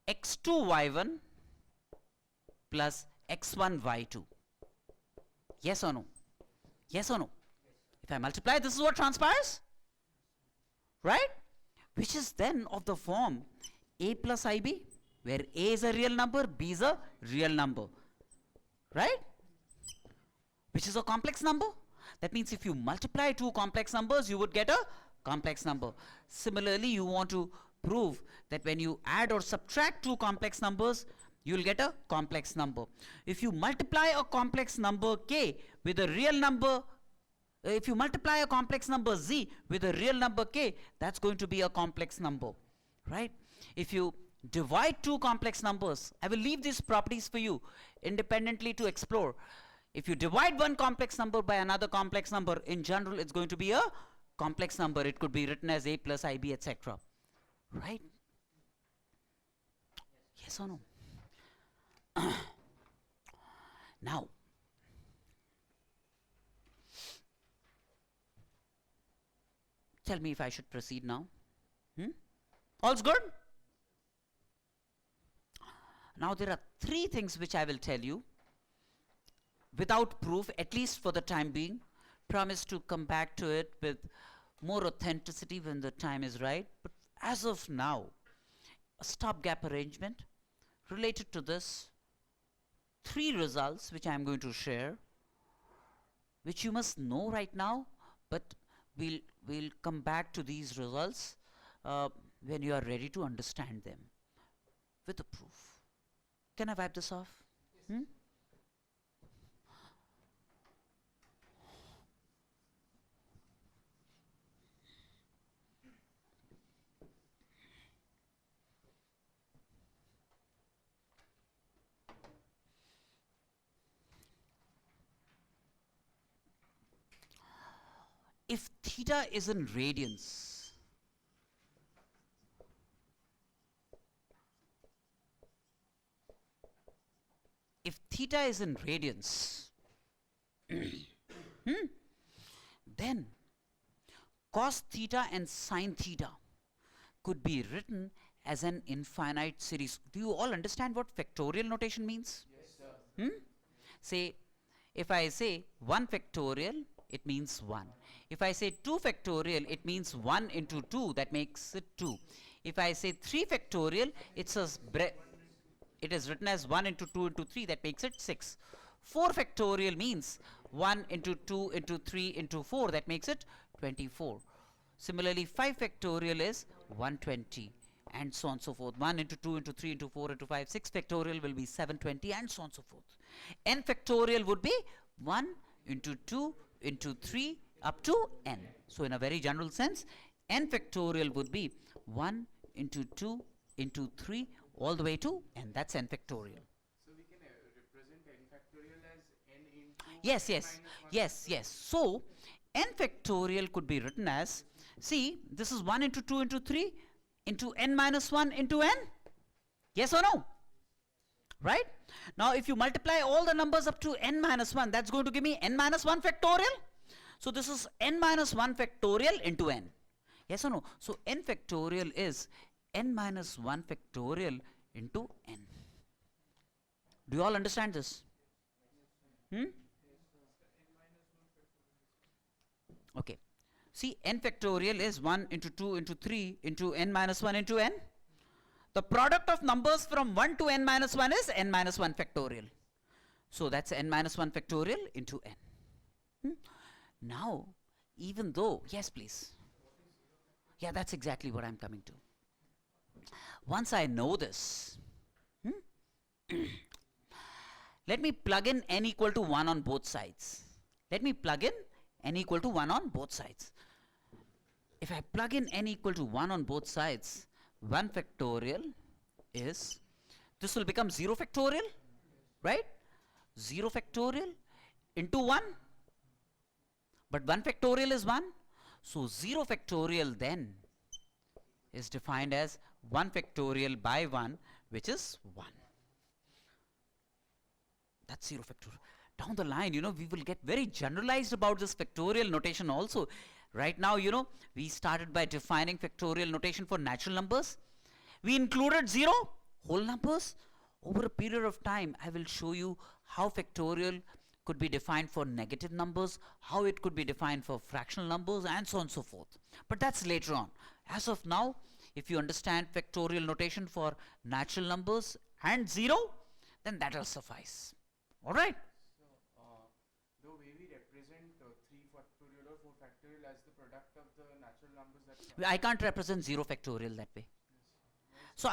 x2 y1 plus x1 y2. Yes or no? Yes or no? If I multiply, this is what transpires, right? Which is then of the form a plus ib, where a is a real number, b is a real number, right? Which is a complex number. That means if you multiply two complex numbers, you would get a complex number. Similarly, you want to prove that when you add or subtract two complex numbers, you will get a complex number. If you multiply a complex number k with a real number, if you multiply a complex number z with a real number k, that's going to be a complex number, right? If you divide two complex numbers, I will leave these properties for you independently to explore. If you divide one complex number by another complex number, in general, it's going to be a complex number. It could be written as a plus ib, etc. Right? Yes or no? Now, tell me if I should proceed now. All's good? Now there are three things which I will tell you without proof, at least for the time being. Promise to come back to it with more authenticity when the time is right. But as of now, a stopgap arrangement related to this, three results which I am going to share, which you must know right now, but we'll come back to these results when you are ready to understand them with a proof. Can I wipe this off? If theta is in radians, then cos theta and sin theta could be written as an infinite series. Do you all understand what factorial notation means? Yes, sir. Say, if I say 1 factorial, it means 1. If I say 2 factorial, it means 1 into 2, that makes it 2. If I say 3 factorial, it is written as 1 into 2 into 3, that makes it 6. 4 factorial means 1 into 2 into 3 into 4, that makes it 24. Similarly, 5 factorial is 120, and so on and so forth. 1 into 2 into 3 into 4 into 5. 6 factorial will be 720, and so on and so forth. N factorial would be 1 into 2 into 3 up to n. So in a very general sense, n factorial would be 1 into 2 into 3 all the way to n. That's n factorial. So we can represent n factorial as n into Yes, n yes, minus 1. yes, yes. So n factorial could be written as, see, this is 1 into 2 into 3 into n minus 1 into n. Yes or no? Right? Now if you multiply all the numbers up to n minus 1, that's going to give me n minus 1 factorial. So this is n minus 1 factorial into n. Yes or no? So n factorial is n minus 1 factorial into n. Do you all understand this? Okay. See, n factorial is 1 into 2 into 3 into n minus 1 into n. The product of numbers from 1 to n minus 1 is n minus 1 factorial. So that's n minus 1 factorial into n. Now, even though, yes please. Yeah, that's exactly what I'm coming to. Once I know this, let me plug in n equal to 1 on both sides. Let me plug in n equal to 1 on both sides. If I plug in n equal to 1 on both sides, 1 factorial is, this will become 0 factorial, right? 0 factorial into 1. But 1 factorial is 1. So 0 factorial then is defined as 1 factorial by 1, which is 1. That's 0 factorial. Down the line, we will get very generalized about this factorial notation also. Right now, we started by defining factorial notation for natural numbers. We included 0, whole numbers. Over a period of time, I will show you how factorial could be defined for negative numbers, how it could be defined for fractional numbers, and so on and so forth. But that's later on. As of now, if you understand factorial notation for natural numbers and 0, then that will suffice. Alright? So, the way we represent 3 factorial or 4 factorial as the product of the natural numbers that I can't represent 0 factorial that way. So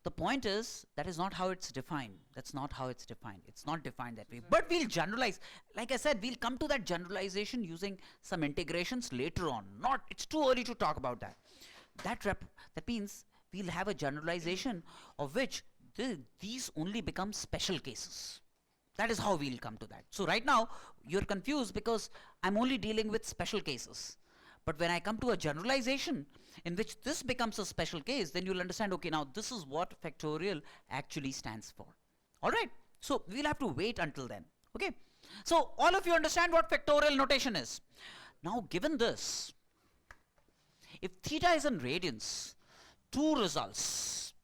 the point is, that is not how it's defined. That's not how it's defined. It's not defined that way. But we'll generalize. Like I said, we'll come to that generalization using some integrations later on. It's too early to talk about that. That means we'll have a generalization of which these only become special cases. That is how we'll come to that. So right now, you're confused because I'm only dealing with special cases. But when I come to a generalization in which this becomes a special case, then you'll understand, okay, now this is what factorial actually stands for. Alright? So we'll have to wait until then. Okay? So all of you understand what factorial notation is. Now given this, if theta is in radians, two results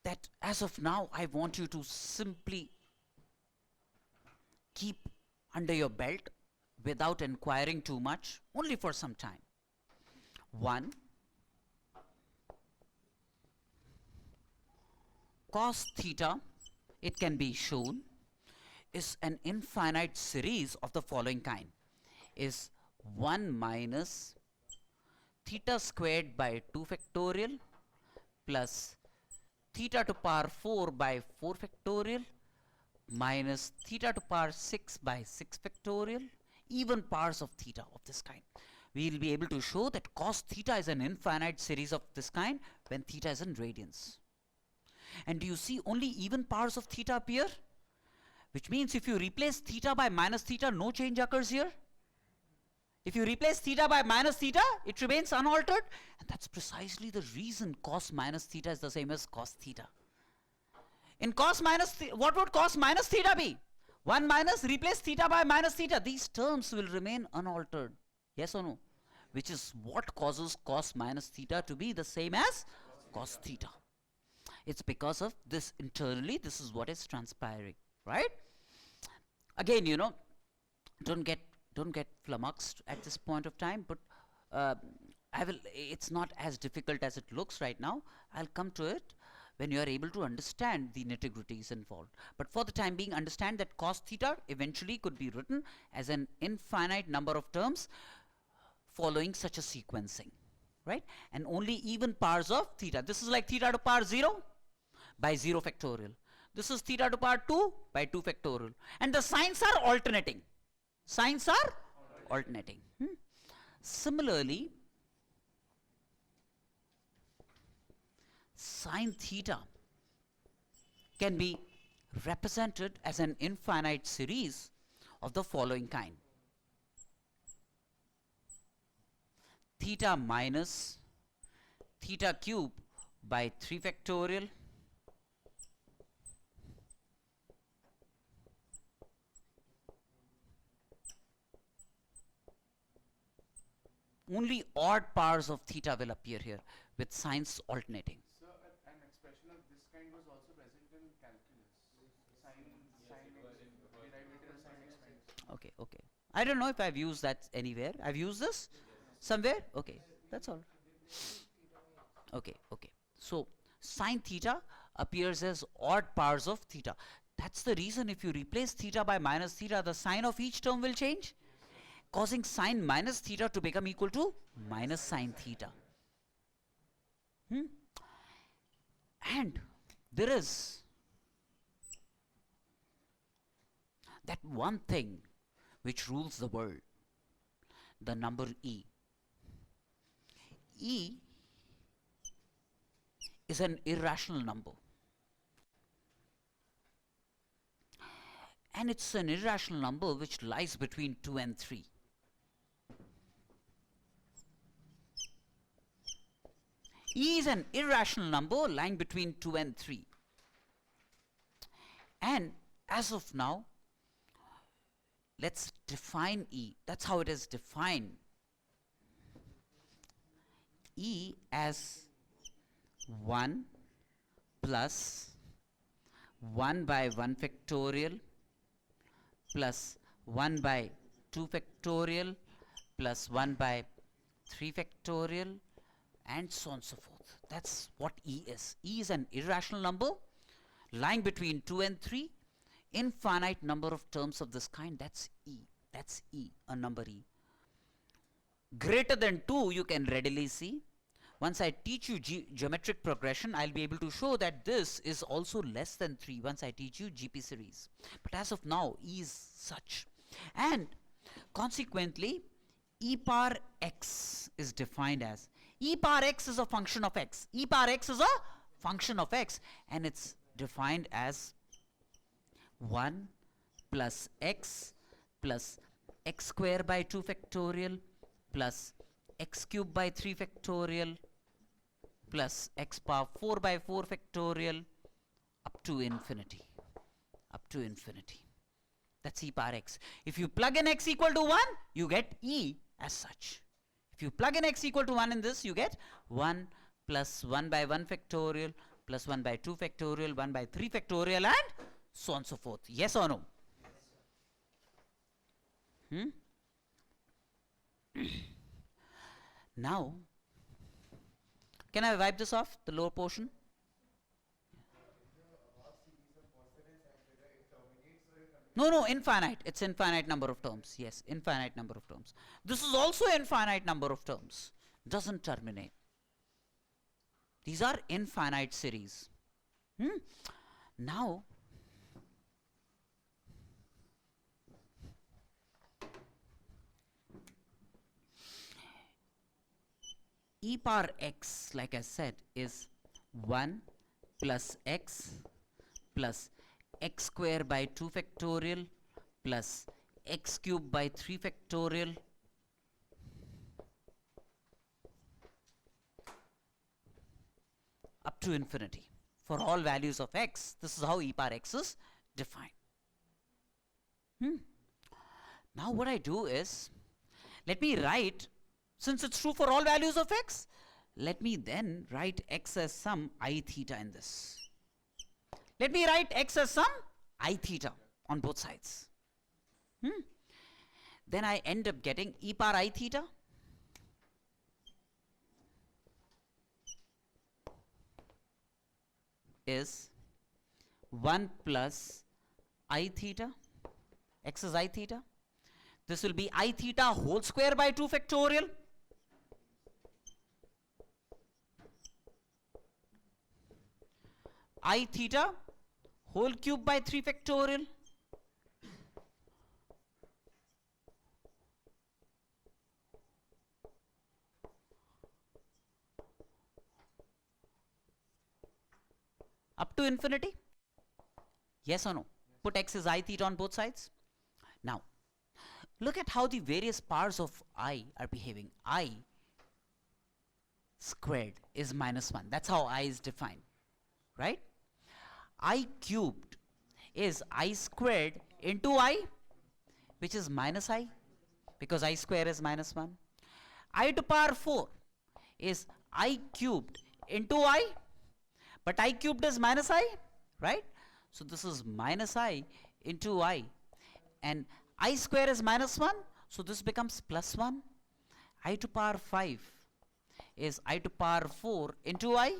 that as of now I want you to simply keep under your belt without inquiring too much, only for some time. 1, cos theta, it can be shown, is an infinite series of the following kind. Is 1 minus theta squared by 2 factorial plus theta to power 4 by 4 factorial minus theta to power 6 by 6 factorial, even powers of theta of this kind. We will be able to show that cos theta is an infinite series of this kind when theta is in radians. And do you see only even powers of theta appear? Which means if you replace theta by minus theta, no change occurs here. If you replace theta by minus theta, it remains unaltered. And that's precisely the reason cos minus theta is the same as cos theta. In cos minus what would cos minus theta be? 1 minus, replace theta by minus theta. These terms will remain unaltered. Yes or no? Which is what causes cos minus theta to be the same as cos theta. It's because of this internally, this is what is transpiring, right? Again, you know, don't get flummoxed at this point of time, but it's not as difficult as it looks right now. I'll come to it when you are able to understand the nitty-gritties involved. But for the time being, understand that cos theta eventually could be written as an infinite number of terms following such a sequencing, right? And only even powers of theta. This is like theta to power 0 by 0 factorial. This is theta to power 2 by 2 factorial. And the signs are alternating. Signs are alternating. Similarly, sine theta can be represented as an infinite series of the following kind. Theta minus theta cube by 3 factorial only odd powers of theta will appear here with signs alternating. So an expression of this kind was also present in calculus. Derivative of sin x minus. Okay. I don't know if I've used that anywhere. I've used this somewhere? Okay, that's all. Okay. So sine theta appears as odd powers of theta. That's the reason if you replace theta by minus theta, the sign of each term will change, causing sine minus theta to become equal to minus sine theta. And there is that one thing which rules the world, the number e. E is an irrational number. And it's an irrational number which lies between 2 and 3. E is an irrational number lying between 2 and 3. And as of now, let's define E. That's how it is defined. E as 1 plus 1 by 1 factorial plus 1 by 2 factorial plus 1 by 3 factorial and so on and so forth. That's what E is. E is an irrational number lying between 2 and 3. Infinite number of terms of this kind, that's E. That's E, a number E. Greater than 2 you can readily see. Once I teach you geometric progression, I'll be able to show that this is also less than 3 once I teach you GP series. But as of now, E is such. And consequently, e power x is defined as, e power x is a function of x. E power x is a function of x, and it's defined as 1 plus x square by 2 factorial plus x cube by 3 factorial plus x power 4 by 4 factorial up to infinity. That's e power x. If you plug in x equal to 1, you get e as such. If you plug in x equal to 1 in this, you get 1 plus 1 by 1 factorial plus 1 by 2 factorial, 1 by 3 factorial, and so on and so forth. Yes or no? Now, can I wipe this off, the lower portion? No, infinite. It's infinite number of terms. Yes, infinite number of terms. This is also infinite number of terms. Doesn't terminate. These are infinite series. Now, e power x, like I said, is 1 plus x square by 2 factorial plus x cube by 3 factorial up to infinity. For all values of x, this is how e power x is defined. Now what I do is, let me write, since it's true for all values of x, let me then write x as some I theta in this. Let me write x as some I theta on both sides. Then I end up getting e power I theta is 1 plus I theta, x is I theta. This will be I theta whole square by 2 factorial. I theta whole cube by 3 factorial. Up to infinity? Yes or no? Put x is I theta on both sides. Now, look at how the various powers of I are behaving. I squared is minus 1. That's how I is defined. Right? I cubed is I squared into I, which is minus I, because I square is minus 1. I to power 4 is I cubed into I, but I cubed is minus I, right? So this is minus I into I, and I square is minus 1, so this becomes plus 1. I to power 5 is I to power 4 into I,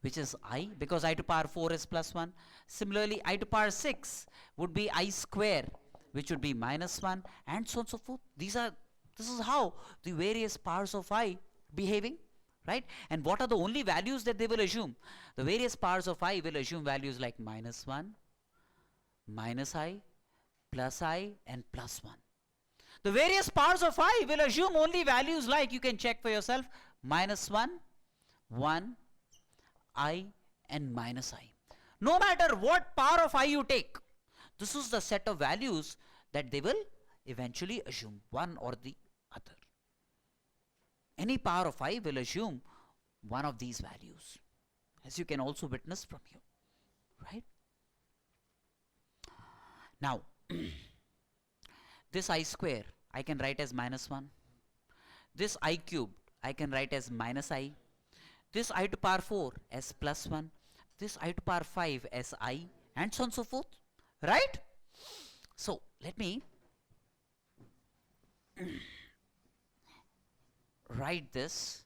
which is I, because I to power 4 is plus 1. Similarly, I to power 6 would be I square, which would be minus 1, and so on and so forth. This is how the various powers of I behaving, right? And what are the only values that they will assume? The various powers of I will assume values like minus 1, minus I, plus I, and plus 1. The various powers of I will assume only values like, you can check for yourself, minus 1, 1, I, and minus I. No matter what power of I you take, this is the set of values that they will eventually assume, one or the other. Any power of I will assume one of these values, as you can also witness from here, right? Now, this I square I can write as minus 1. This I cubed I can write as minus I. This I to power 4 as plus 1. This I to power 5 as I, and so on and so forth, right? So let me write this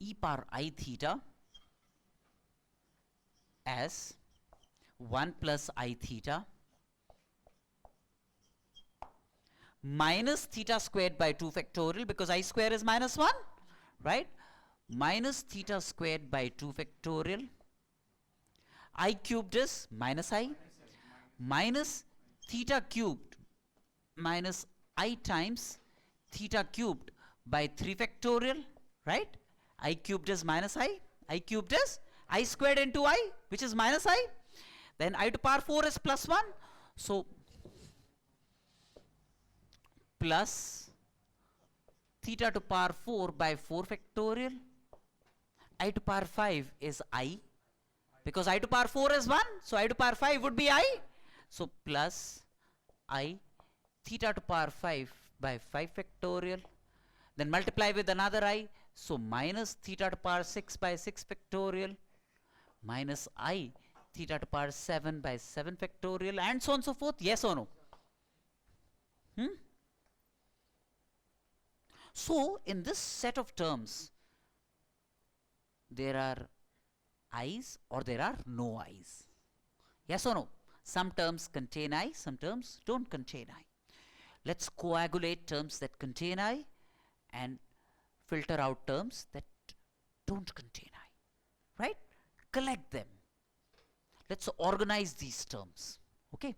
e power I theta as 1 plus I theta minus theta squared by 2 factorial, because I square is minus 1, right? Minus theta squared by 2 factorial. I cubed is minus I, minus theta cubed minus I times theta cubed by 3 factorial, right? I cubed is minus I cubed is I squared into I, which is minus I. Then I to power 4 is plus 1. So, plus theta to power 4 by 4 factorial. I to power 5 is I, because I to power 4 is 1, so I to power 5 would be I. So plus I theta to power 5 by 5 factorial. Then multiply with another I, so minus theta to power 6 by 6 factorial minus I theta to power 7 by 7 factorial, and so on and so forth. Yes or no? So in this set of terms, there are i's or there are no i's. Yes or no? Some terms contain I, some terms don't contain I. Let's coagulate terms that contain I and filter out terms that don't contain I. Right? Collect them. Let's organize these terms. Okay?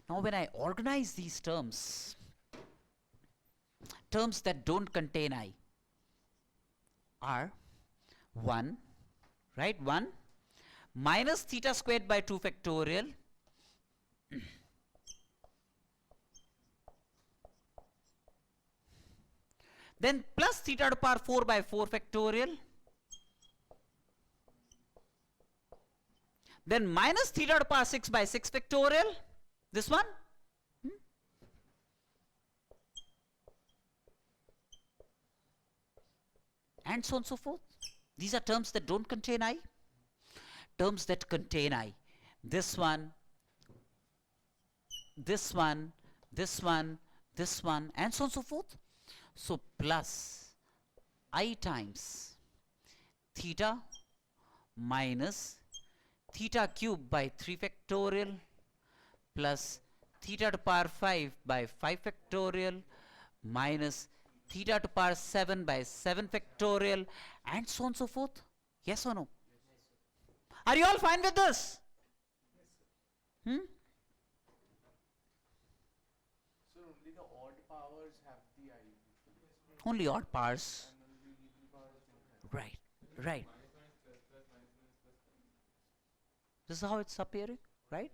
Now when I organize these terms, terms that don't contain I are 1, right? 1 minus theta squared by 2 factorial then plus theta to power 4 by 4 factorial, then minus theta to power 6 by 6 factorial, this one, and so on and so forth. These are terms that don't contain I. Terms that contain I. This one, this one, this one, this one, and so on and so forth. So plus I times theta minus theta cube by 3 factorial plus theta to power 5 by 5 factorial minus theta to power 7 by 7 factorial and so on and so forth. Yes or no? Are you all fine with this? Hmm? So only the odd powers have the I. Only odd powers. And only even powers don't have. Right, right. This is how it's appearing, right?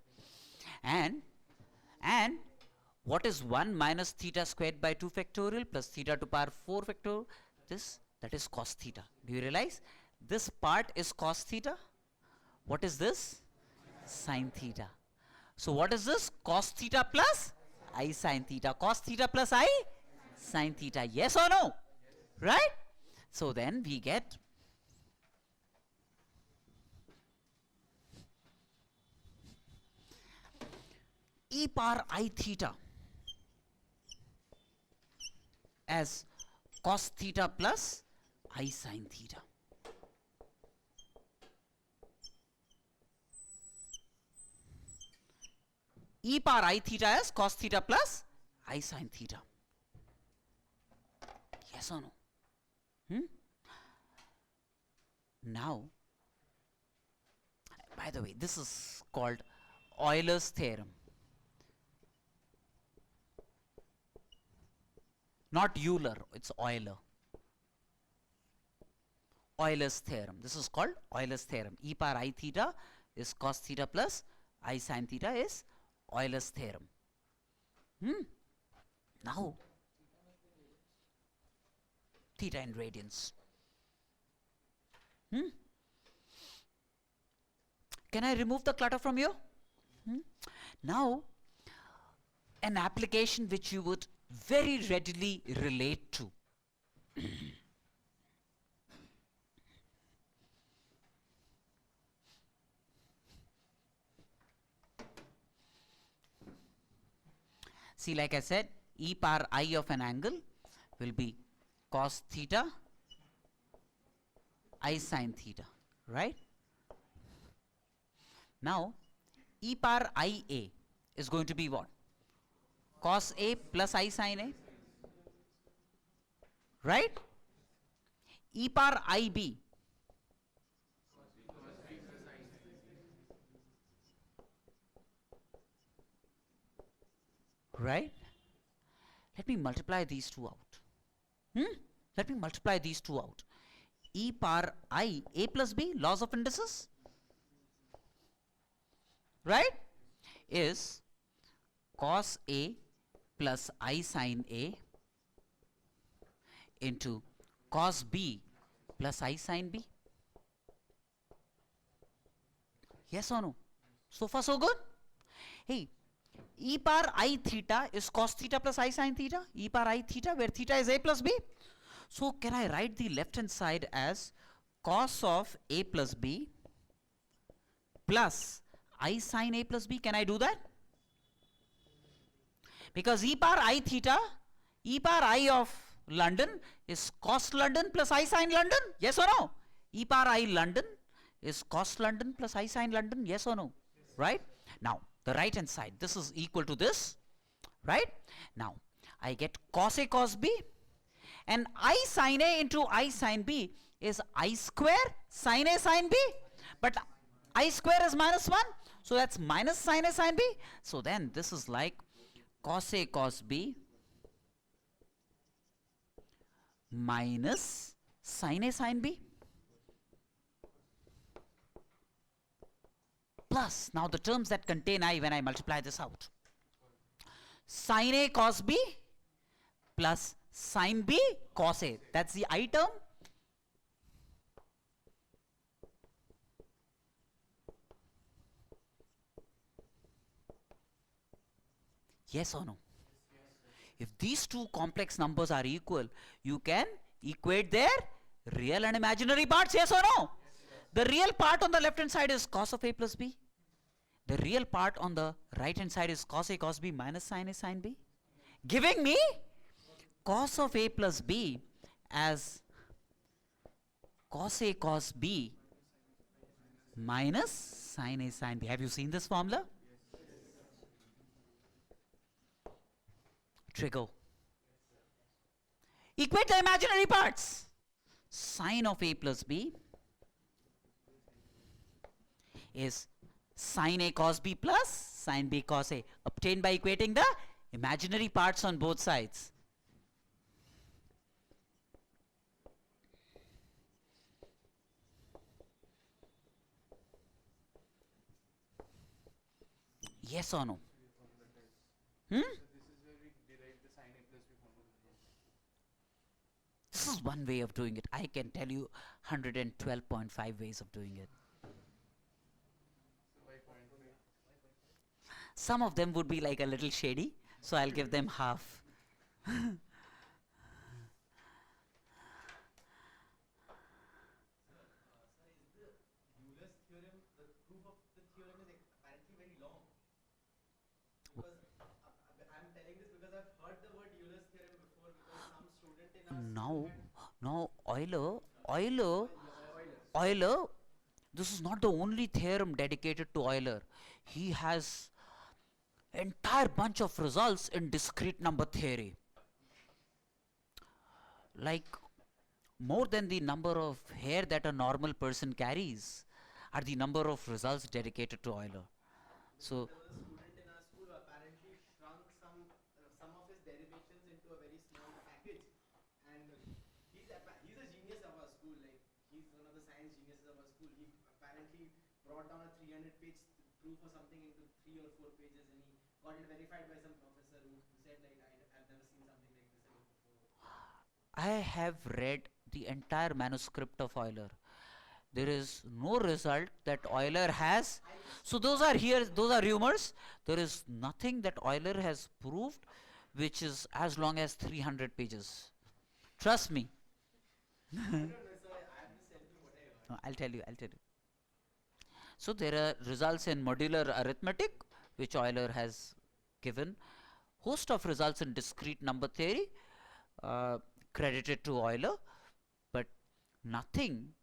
And what is 1 minus theta squared by 2 factorial plus theta to power 4 factorial? This, that is cos theta. Do you realize? This part is cos theta. What is this? Sin theta. So what is this? Cos theta plus I sin theta. Cos theta plus I sin theta. Yes or no? Right? So then we get e power I theta as cos theta plus I sin theta. E power I theta as cos theta plus I sin theta. Yes or no? Now, by the way, this is called Euler's theorem. Not Euler, it's Euler. Euler's theorem. This is called Euler's theorem. E power I theta is cos theta plus I sin theta is Euler's theorem. Now, theta in radians. Can I remove the clutter from you? Now, an application which you would very readily relate to. See, like I said, e power I of an angle will be cos theta I sin theta, right? Now, e power IA is going to be what? Cos A plus I sin A, right? E power IB, right? Let me multiply these two out. Let me multiply these two out. E power I, A plus B, laws of indices, right, is cos A plus I sin A into cos B plus I sin B. Yes or no? So far so good? Hey, e power I theta is cos theta plus I sin theta. E power I theta, where theta is A plus B. So can I write the left hand side as cos of A plus B plus I sin A plus B? Can I do that? Because e power I theta, e power I of London is cos London plus I sin London. Yes or no? E power I London is cos London plus I sin London. Yes or no? Yes. Right? Now, the right hand side, this is equal to this. Right? Now, I get cos A cos B. And I sin A into I sin B is I square sin A sin B. But I square is minus 1. So that's minus sin A sin B. So then this is like cos A cos B minus sin A sin B. Plus, now the terms that contain I when I multiply this out. Sin A cos B plus sin B cos A. That's the I term. Yes or no? If these two complex numbers are equal, you can equate their Real and imaginary parts, yes or no? The real part on the left hand side is cos of A plus B. The real part on the right hand side is cos A cos B minus sin A sin B. Giving me cos of A plus B as cos A cos B minus sin A sin B. Have you seen this formula? Trigger. Equate the imaginary parts. Sin of A plus B is sin A cos B plus sin B cos A, obtained by equating the imaginary parts on both sides. Yes or no? Hmm? So this is where we derive the sin A plus B formula from. This is one way of doing it. I can tell you 112.5 ways of doing it. So by 0.5. Some of them would be like a little shady, so I'll give them half. Euler's theorem, the proof of the theorem is apparently very long. Because I'm telling this because I've heard the word Euler's theorem before because some student in our Now, Euler, this is not the only theorem dedicated to Euler. He has entire bunch of results in discrete number theory. Like more than the number of hair that a normal person carries are the number of results dedicated to Euler. So there was a student in our school who apparently shrunk some of his derivations into a very small package, and he's a genius of our school. Like he's one of the science geniuses of our school. He apparently brought down a 300-page proof or something into 3 or 4 pages, and he got it verified by some professor who said like I've never seen something like this before. I have read the entire manuscript of Euler. There is no result that Euler has. So those are rumors. There is nothing that Euler has proved which is as long as 300 pages. Trust me. I don't know, so I'm just telling you what I heard. No, I'll tell you. So there are results in modular arithmetic which Euler has given. Host of results in discrete number theory credited to Euler, but nothing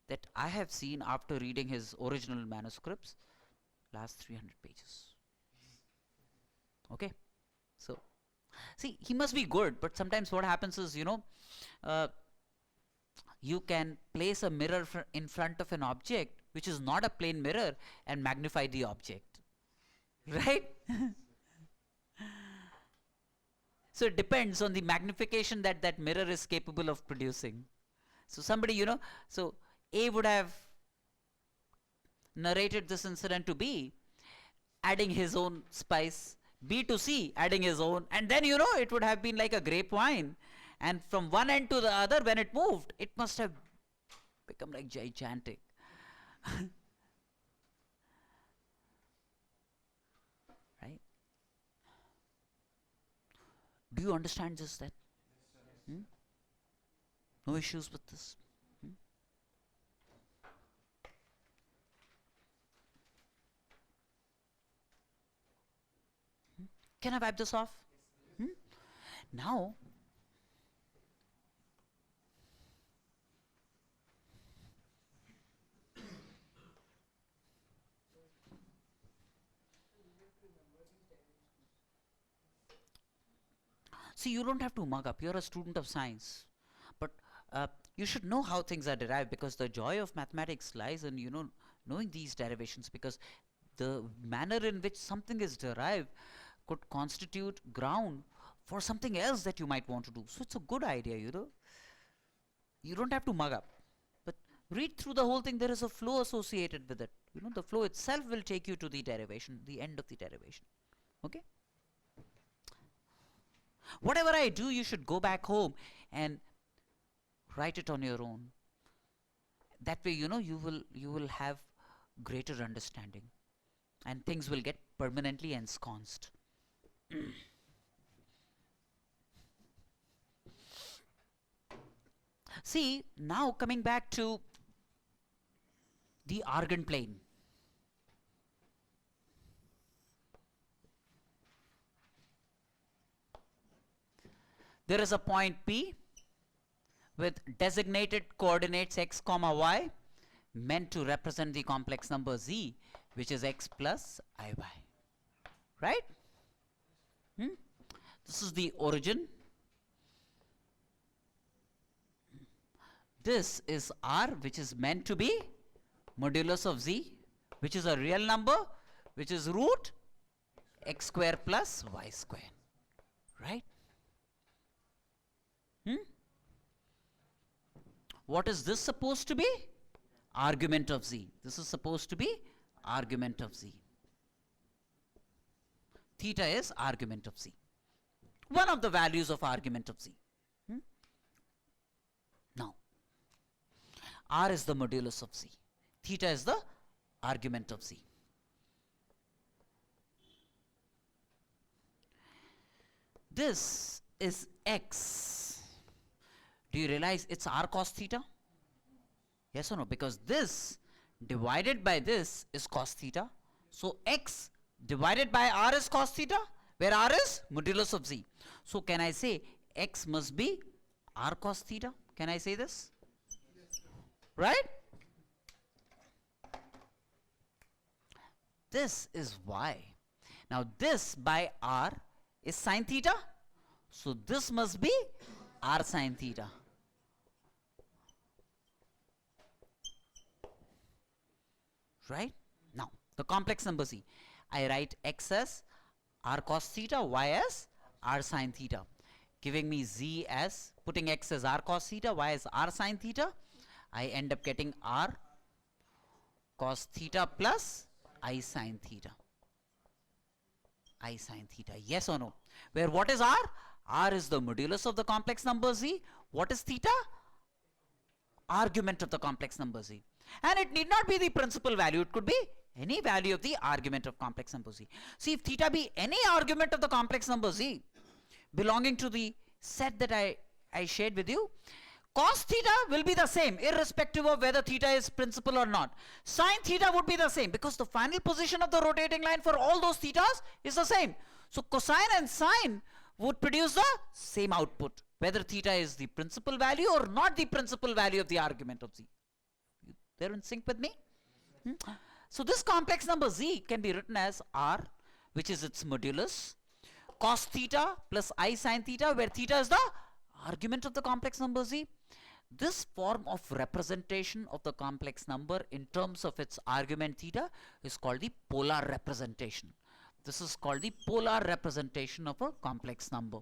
that I have seen after reading his original manuscripts last 300 pages. Okay, so see, he must be good, but sometimes what happens is, you can place a mirror in front of an object which is not a plane mirror and magnify the object, right? So it depends on the magnification that that mirror is capable of producing. So somebody, so A would have narrated this incident to B, adding his own spice, B to C, adding his own, and then it would have been like a grapevine, and from one end to the other, when it moved, it must have become like gigantic. Right? Do you understand this then? Hmm? No issues with this? Hmm? Can I wipe this off? Hmm? Now, see, you don't have to mug up. You're a student of science. But you should know how things are derived, because the joy of mathematics lies in, knowing these derivations, because the manner in which something is derived could constitute ground for something else that you might want to do. So it's a good idea, You don't have to mug up. But read through the whole thing. There is a flow associated with it. The flow itself will take you to the derivation, the end of the derivation. Okay? Whatever I do, you should go back home and write it on your own. That way, you will have greater understanding, and things will get permanently ensconced. See, now coming back to the Argand plane. There is a point P with designated coordinates x comma y meant to represent the complex number z, which is x plus iy. Right? This is the origin. This is r, which is meant to be modulus of z, which is a real number, which is root x square plus y square. Right? What is this supposed to be? Argument of z. This is supposed to be argument of z. Theta is argument of z. One of the values of argument of z. Now, r is the modulus of z. Theta is the argument of z. This is x. Do you realize it's r cos theta? Yes or no? Because this divided by this is cos theta. So x divided by r is cos theta, where r is modulus of z. So can I say x must be r cos theta? Can I say this? Right? This is y. Now this by r is sin theta. So this must be r sin theta. Right? Now, the complex number z. I write x as r cos theta, y as r sin theta, giving me z as, putting x as r cos theta, y as r sin theta. I end up getting r cos theta plus I sin theta. I sin theta. Yes or no? Where what is r? R is the modulus of the complex number z. What is theta? Argument of the complex number z. And it need not be the principal value. It could be any value of the argument of complex number z. See, if theta be any argument of the complex number z belonging to the set that I shared with you, cos theta will be the same irrespective of whether theta is principal or not. Sin theta would be the same because the final position of the rotating line for all those thetas is the same. So cosine and sine would produce the same output, whether theta is the principal value or not the principal value of the argument of z. They're in sync with me? So this complex number z can be written as r, which is its modulus, cos theta plus I sin theta, where theta is the argument of the complex number z. This form of representation of the complex number in terms of its argument theta is called the polar representation. This is called the polar representation of a complex number.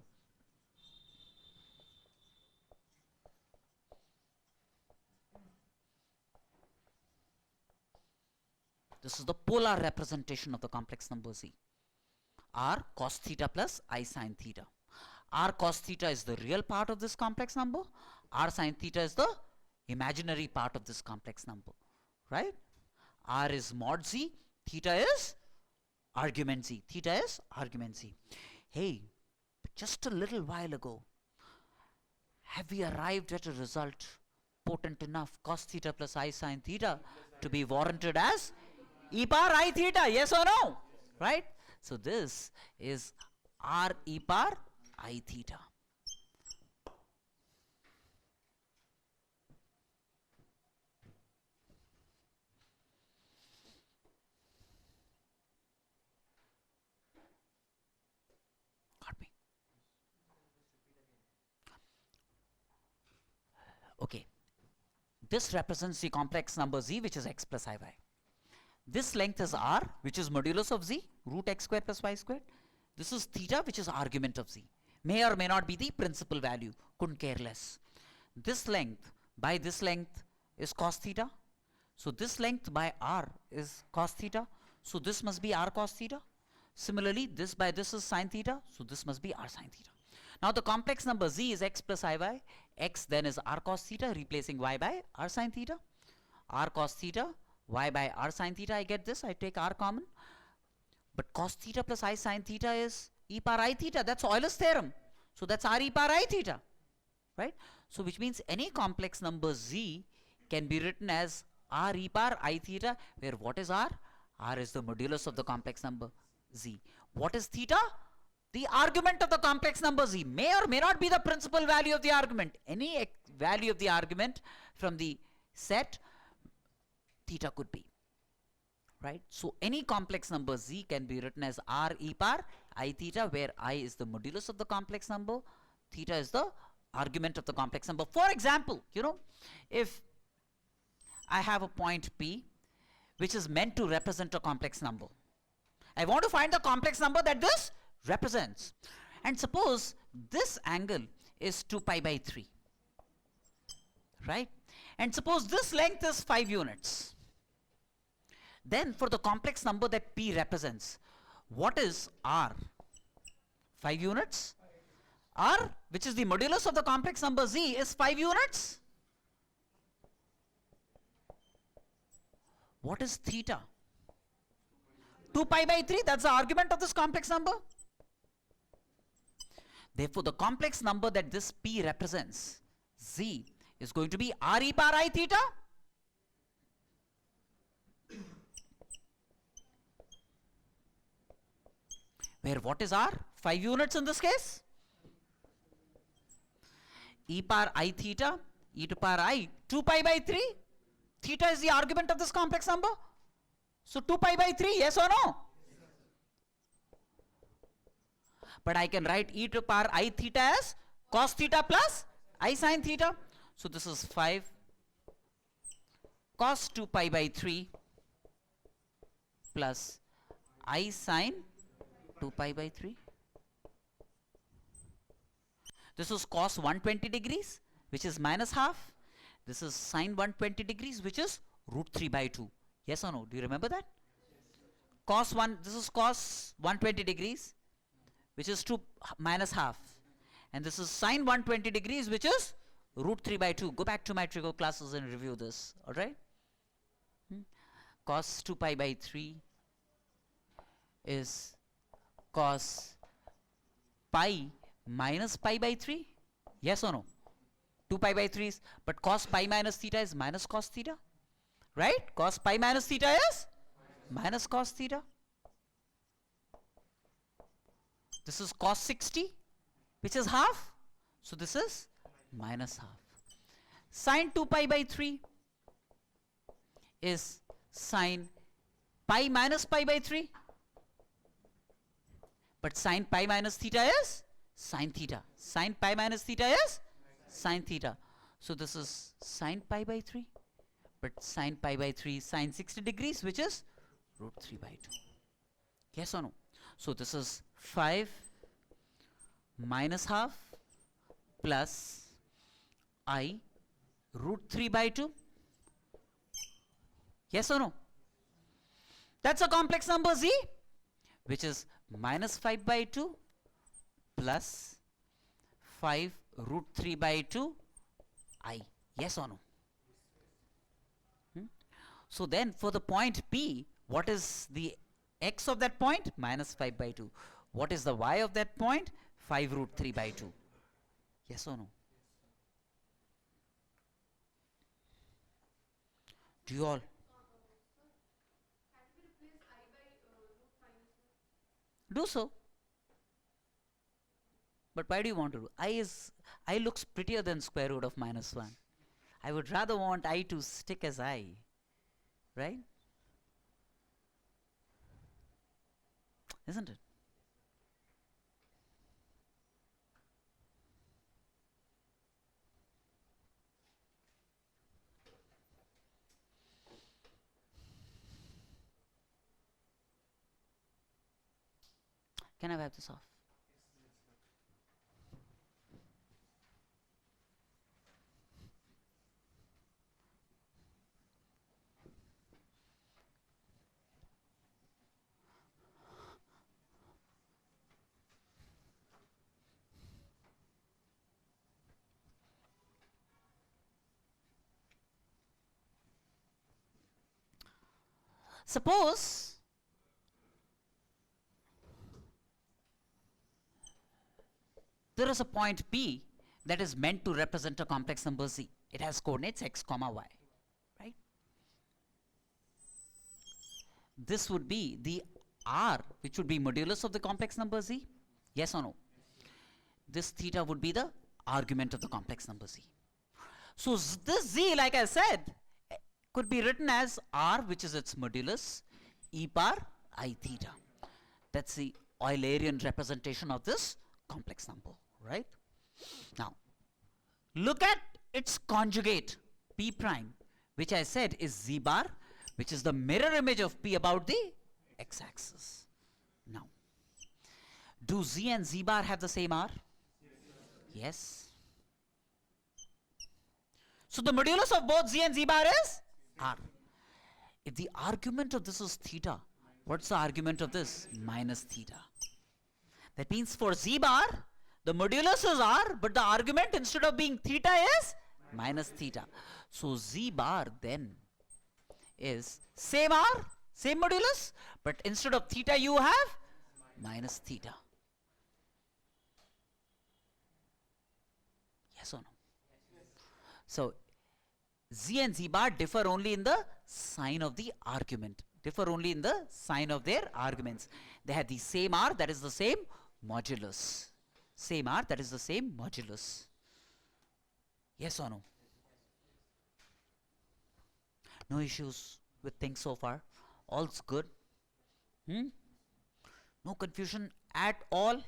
This is the polar representation of the complex number z. R cos theta plus I sin theta. R cos theta is the real part of this complex number. R sin theta is the imaginary part of this complex number. Right? R is mod z. Theta is argument z. Theta is argument z. Hey, just a little while ago, have we arrived at a result potent enough, cos theta plus I sin theta, to be warranted as e power I theta? Yes or no? Right? So this is r e power I theta. Got me? Okay. This represents the complex number z, which is x plus iy. This length is r, which is modulus of z, root x square plus y squared. This is theta, which is argument of z. May or may not be the principal value. Couldn't care less. This length by this length is cos theta. So this length by r is cos theta. So this must be r cos theta. Similarly, this by this is sin theta. So this must be r sin theta. Now the complex number z is x plus iy. X then is r cos theta, replacing y by r sin theta. R cos theta, y by r sin theta. I get this. I take r common. But cos theta plus I sin theta is e power I theta. That's Euler's theorem. So that's r e power I theta. right? So which means any complex number z can be written as r e power I theta, where what is r? R is the modulus of the complex number z. What is theta? The argument of the complex number z may or may not be the principal value of the argument. Any value of the argument from the set, theta could be, right? So any complex number z can be written as r e power I theta, where I is the modulus of the complex number, theta is the argument of the complex number. For example, you know, if I have a point P which is meant to represent a complex number, I want to find the complex number that this represents, and suppose this angle is 2 pi by 3, right? And suppose this length is 5 units. Then for the complex number that P represents, what is R? 5 units? R, which is the modulus of the complex number Z, is 5 units. What is theta? 2 pi by 3, that's the argument of this complex number. Therefore, the complex number that this P represents, Z, is going to be R e power I theta. Where what is R? 5 units in this case. E power I theta, e to power I, 2 pi by 3. Theta is the argument of this complex number. So 2 pi by 3, yes or no? But I can write e to power I theta as cos theta plus I sin theta. So this is 5 cos 2 pi by 3 plus I sin 2 pi by 3. This is cos 120 degrees, which is minus half. This is sin 120 degrees, which is root 3 by 2. Yes or no? Do you remember that? Cos 1, this is cos 120 degrees, which is 2 minus half. And this is sin 120 degrees, which is root 3 by 2. Go back to my trigo classes and review this. Alright? Cos 2 pi by 3 is cos pi minus pi by 3. Yes or no? 2 pi by 3 is, but cos pi minus theta is minus cos theta. Right? Cos pi minus theta is minus cos theta. This is cos 60, which is half. So this is minus half. Sin 2 pi by 3 is sin pi minus pi by 3. But sin pi minus theta is sin theta. Sin pi minus theta is sin theta. So this is sin pi by 3. But sin pi by 3 is sin 60 degrees, which is root 3 by 2. Yes or no? So this is 5 minus half plus I root 3 by 2. Yes or no? That's a complex number Z, which is minus 5 by 2 plus 5 root 3 by 2 I. Yes or no? So then for the point P, what is the x of that point? Minus 5 by 2. What is the y of that point? 5 root 3 by 2. Yes or no? Do you all? Do so. But why do you want to do? I looks prettier than square root of minus 1. I would rather want I to stick as I. Right? Isn't it? Can I wipe this off? Suppose there is a point P that is meant to represent a complex number z. It has coordinates x comma y, right? This would be the r, which would be modulus of the complex number z. Yes or no? This theta would be the argument of the complex number z. So this z, like I said, could be written as r, which is its modulus, e power I theta. That's the Eulerian representation of this complex number, right? Now, look at its conjugate, p prime, which I said is z bar, which is the mirror image of p about the x-axis. Now, do z and z bar have the same r? Yes. So the modulus of both z and z bar is r. If the argument of this is theta, what's the argument of this? Minus theta. That means for z bar, the modulus is r, but the argument instead of being theta is minus theta. So z bar then is same r, same modulus, but instead of theta you have minus theta. Yes or no? So z and z bar differ only in the sign of the argument, differ only in the sign of their arguments. They have the same r, that is the same modulus. Same r, that is the same modulus. Yes or no? No issues with things so far? All's good? No confusion at all?